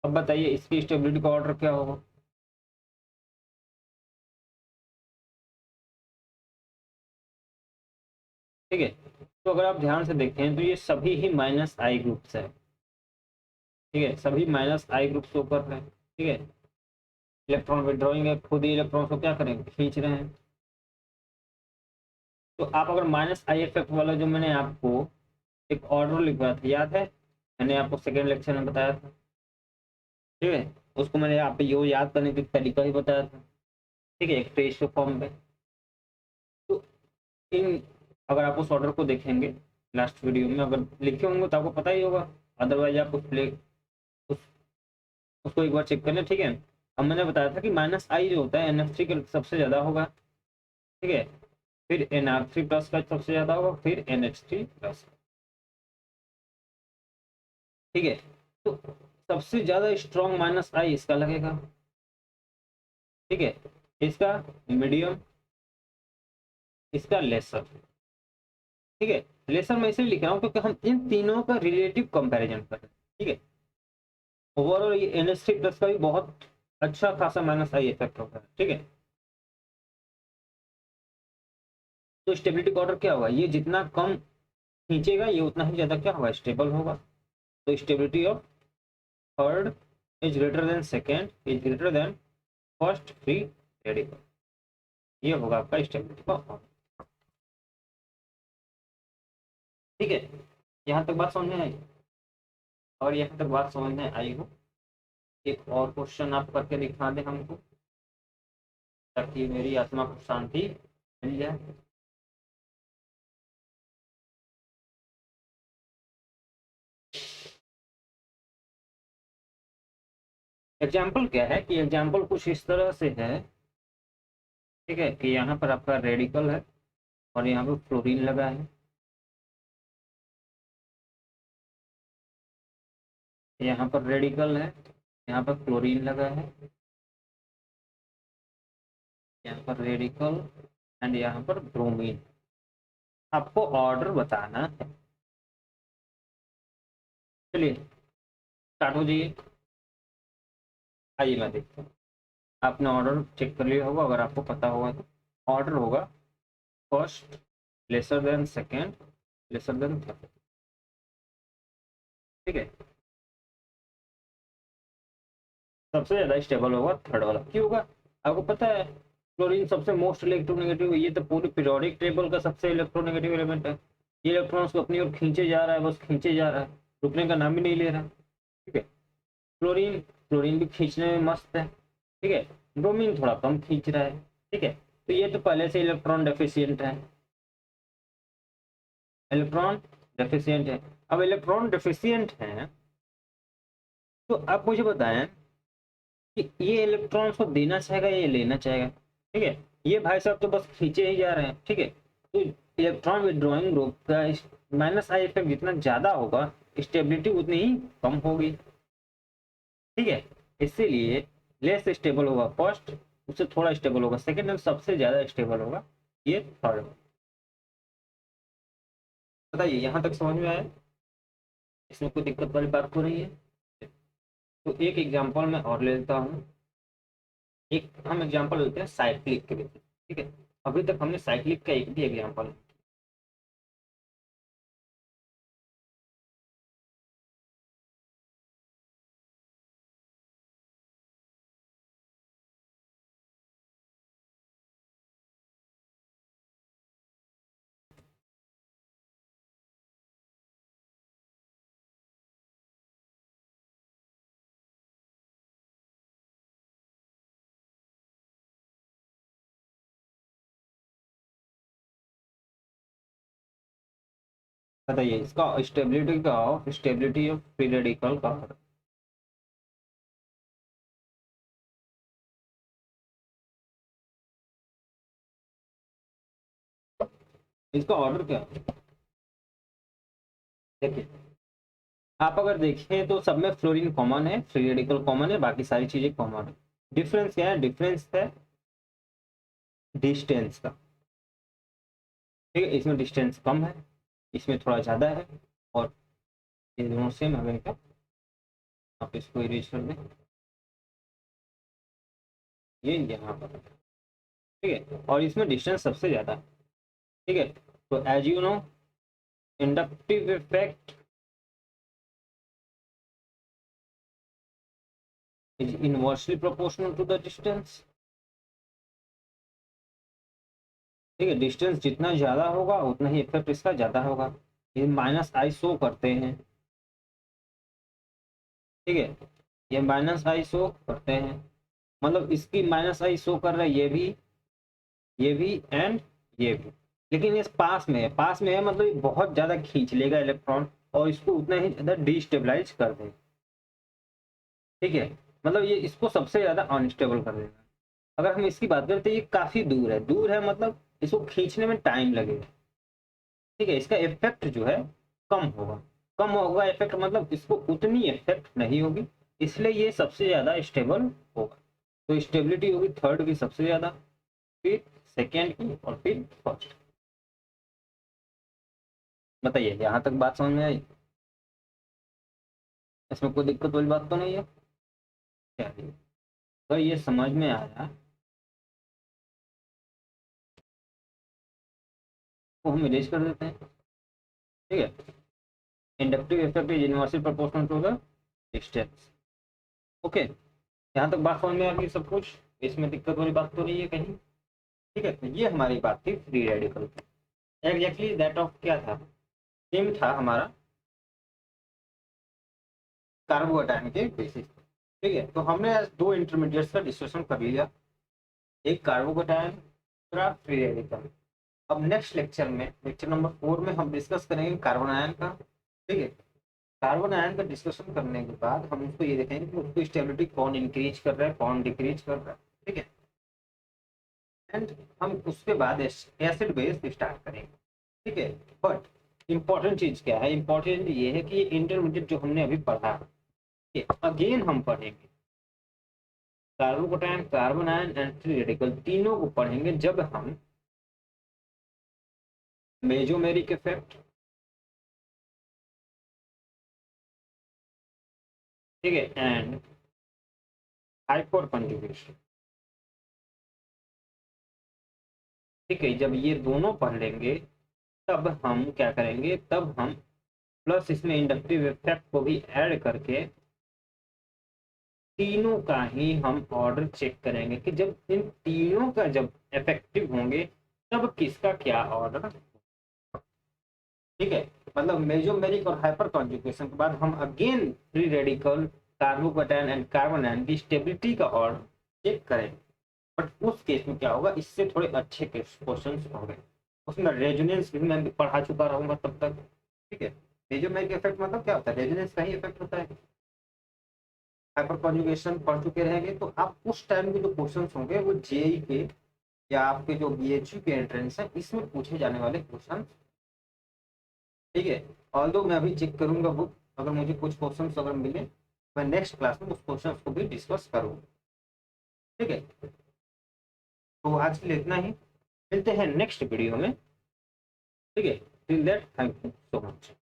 अब बताइए इसकी स्टेबिलिटी का ऑर्डर क्या होगा। ठीक है, तो अगर आप ध्यान से देखें तो ये सभी ही माइनस आई ग्रुप्स है। ठीक है, सभी माइनस आई ग्रुप से ऊपर है। ठीक है, इलेक्ट्रॉन विड्रॉइंग है, खुद ही इलेक्ट्रॉन को क्या करेंगे, खींच रहे हैं। तो आप अगर माइनस आई इफेक्ट वाला जो मैंने आपको एक ऑर्डर लिखवाया था, याद है, मैंने आपको सेकेंड लेक्चर में बताया था। ठीक है, उसको मैंने आप यो याद करने का तरीका ही बताया था। ठीक है, एक पेज के फॉर्म पे। तो इन, अगर आप उस ऑर्डर को देखेंगे लास्ट वीडियो में, अगर लिखे होंगे तो आपको पता ही होगा, अदरवाइज आप उस, उसको एक बार चेक कर लें। ठीक है, अब मैंने बताया था कि माइनस आई जो होता है NH3 का सबसे ज़्यादा होगा। ठीक है, फिर NR3 प्लस का सबसे ज़्यादा होगा, फिर NH3 प्लस। ठीक है, तो सबसे ज़्यादा स्ट्रॉन्ग माइनस आई इसका लगेगा। ठीक है, इसका मीडियम, इसका लेसर। ठीक है, लेसर मैं इसलिए लिख रहा हूँ क्योंकि हम इन तीनों का रिलेटिव कंपैरिजन कर रहे हैं। ठीक है, ओवरऑल ये NH3 प्लस का भी बहुत अच्छा खासा माइनस आई इफेक्ट होता है। ठीक है, तो स्टेबिलिटी का ऑर्डर क्या होगा, ये जितना कम खींचेगा ये उतना ही ज्यादा क्या होगा, स्टेबल होगा। तो stability of third is greater than second is greater than first free radical, ये होगा आपका स्टेबिलिटी का ऑर्डर। ठीक है, यहाँ तक बात समझ में आई। और यहाँ तक बात समझ में आई हो, एक और क्वेश्चन आप करके दिखा दें हमको, ताकि मेरी आत्मा को शांति मिल जाए। एग्जाम्पल क्या है कि एग्जाम्पल कुछ इस तरह से है। ठीक है, कि यहाँ पर आपका रेडिकल है और यहाँ पर फ्लोरीन लगा है। यहाँ पर रेडिकल है, यहाँ पर क्लोरीन लगा है, यहाँ पर रेडिकल एंड यहाँ पर ब्रोमीन। आपको ऑर्डर बताना है। चलिए स्टार्ट हो जाइए। आइए मैं देखता हूँ, आपने ऑर्डर चेक कर लिया होगा, अगर आपको पता होगा तो। ऑर्डर होगा first lesser than second lesser than third. ठीक है, सबसे ज्यादा स्टेबल होगा थर्ड वाला। क्यों होगा, आपको पता है क्लोरीन सबसे मोस्ट इलेक्ट्रोनेगेटिव, ये तो पूरी पीरियोडिक टेबल का सबसे इलेक्ट्रोनेगेटिव एलिमेंट है। ये इलेक्ट्रॉन्स को अपनी ओर खींचे जा रहा है, बस खींचे जा रहा है, रुकने का नाम ही नहीं ले रहा है। ठीक है, क्लोरीन क्लोरीन भी खींचने में मस्त है। ठीक है, ब्रोमीन थोड़ा कम खींच रहा है। ठीक है, तो ये तो पहले से इलेक्ट्रॉन डेफिशिएंट है, इलेक्ट्रॉन डेफिशिएंट है। अब इलेक्ट्रॉन डेफिशिएंट है तो आप मुझे बताएं कि ये इलेक्ट्रॉन्स को देना चाहेगा या लेना चाहेगा। ठीक है, ये भाई साहब तो बस खींचे ही जा रहे हैं। ठीक है, तो इलेक्ट्रॉन विड्रॉइंग ग्रुप का माइनस आई इफेक्ट जितना ज्यादा होगा, स्टेबिलिटी उतनी ही कम होगी। ठीक है, इसीलिए लेस स्टेबल होगा फर्स्ट, उससे थोड़ा स्टेबल होगा सेकेंड, और सबसे ज्यादा स्टेबल होगा ये थर्ड। बताइए यहाँ तक समझ में आया? इसमें कोई दिक्कत वाली बात तो नहीं है? तो एक एग्जांपल मैं और ले लेता हूँ। एक हम एग्जांपल लेते हैं साइक्लिक के बेसिस, ठीक है। अभी तक हमने साइक्लिक का एक भी एग्जांपल, बताइए इसका स्टेबिलिटी ऑफ फ्री रेडिकल का, इसका ऑर्डर क्या है? देखिए, आप अगर देखें तो सब में फ्लोरीन कॉमन है, फ्री रेडिकल कॉमन है, बाकी सारी चीजें कॉमन है। डिफरेंस क्या है? डिफरेंस है डिस्टेंस का, ठीक है। इसमें डिस्टेंस कम है, इसमें थोड़ा ज्यादा है, और ये दोनों सेम है क्या? आप इसको इरेज कर दें, ये यहाँ पर, ठीक है, और इसमें डिस्टेंस सबसे ज्यादा है, ठीक है। तो as you know, inductive effect is inversely proportional to the distance, ठीक है। डिस्टेंस जितना ज्यादा होगा उतना ही इफेक्ट इसका ज्यादा होगा। ये माइनस आई शो करते हैं, ठीक है, ये माइनस आई शो करते हैं, मतलब इसकी माइनस आई शो कर रहा है, ये भी एंड ये भी, लेकिन इस पास में है, पास में है मतलब ये बहुत ज्यादा खींच लेगा इलेक्ट्रॉन और इसको उतना ही ज्यादा डिस्टेबलाइज कर देगा, ठीक है। मतलब ये इसको सबसे ज्यादा अनस्टेबल कर देगा। अगर हम इसकी बात करें तो ये काफी दूर है मतलब इसको खींचने में टाइम लगेगा, ठीक है। इसका इफेक्ट जो है कम होगा, कम होगा इफेक्ट, मतलब इसको उतनी इफेक्ट नहीं होगी, इसलिए ये सबसे ज्यादा स्टेबल होगा। तो स्टेबिलिटी होगी थर्ड की सबसे ज्यादा, फिर सेकेंड की, और फिर फर्स्ट। बताइए यहाँ तक बात समझ में आई? इसमें कोई दिक्कत वाली बात तो नहीं है? चलिए, तो ये समझ में आया तो हम इरेज कर देते हैं, ठीक है। Inductive effect is inversely proportional to the distance. Okay, यहाँ तक बात समझ में आ गई सब कुछ? इसमें दिक्कत वाली बात तो नहीं है कहीं? ठीक है, तो ये हमारी बात थी फ्री रेडिकल की। एग्जैक्टली दैट ऑफ क्या था? सेम था हमारा कार्बोकेटायन के बेसिस, ठीक है। तो हमने आज दो इंटरमीडिएट्स का डिस्कशन कर लिया, एक कार्बोकेटायन, दूसरा फ्री रेडिकल। अब नेक्स्ट लेक्चर में, लेक्चर नंबर 4 में हम डिस्कस करेंगे कार्बन आयन का, ठीक है। कार्बन आयन का डिस्कशन करने के बाद हम उसको ये देखेंगे कि उसकी स्टेबिलिटी कौन इंक्रीज कर रहा है, कौन डिक्रीज कर रहा है, ठीक है। एंड हम उसके बाद एसिड बेस स्टार्ट करेंगे, ठीक है। बट इंपॉर्टेंट चीज क्या है? इंपॉर्टेंट ये है कि ये इंटरमीडिएट जो हमने अभी पढ़ा है अगेन हम पढ़ेंगे, carbocation, carbon ion and free radical तीनों को पढ़ेंगे जब हम मेसोमेरिक इफेक्ट, ठीक है, एंड हाइपर कंजुगेशन, ठीक है। जब ये दोनों पढ़ लेंगे तब हम क्या करेंगे, तब हम प्लस इसमें इंडक्टिव इफेक्ट को भी ऐड करके तीनों का ही हम ऑर्डर चेक करेंगे कि जब इन तीनों का जब इफेक्टिव होंगे तब किसका क्या ऑर्डर, ठीक है। मतलब मेसोमेरिक और हाइपर कॉन्जुगेशन के बाद हम again free radical, carbocation and carbon ion की स्टेबिलिटी का ऑर्डर चेक करेंगे। बट उस केस में क्या होगा, इससे थोड़े अच्छे क्वेश्चन होंगे, उसमें रेजोनेंस भी मैं पढ़ा चुका रहूंगा तब तक, ठीक है। मेसोमेरिक इफेक्ट मतलब क्या होता है? रेजोनेंस का ही इफेक्ट होता है। हाइपर कॉन्जुगेशन पढ़ चुके रहेंगे तो आप उस टाइम के जो क्वेश्चन होंगे वो जेई के या आपके जो बीएचयू के एंट्रेंस है इसमें पूछे जाने वाले क्वेश्चन, ठीक है। ऑल्दो मैं अभी चेक करूंगा बुक, अगर मुझे कुछ क्वेश्चन अगर मिले मैं नेक्स्ट क्लास में उस क्वेश्चन को भी डिस्कस करूंगा, ठीक है। तो आज के लिए इतना ही, मिलते हैं नेक्स्ट वीडियो में, ठीक है। Till that thank you so much.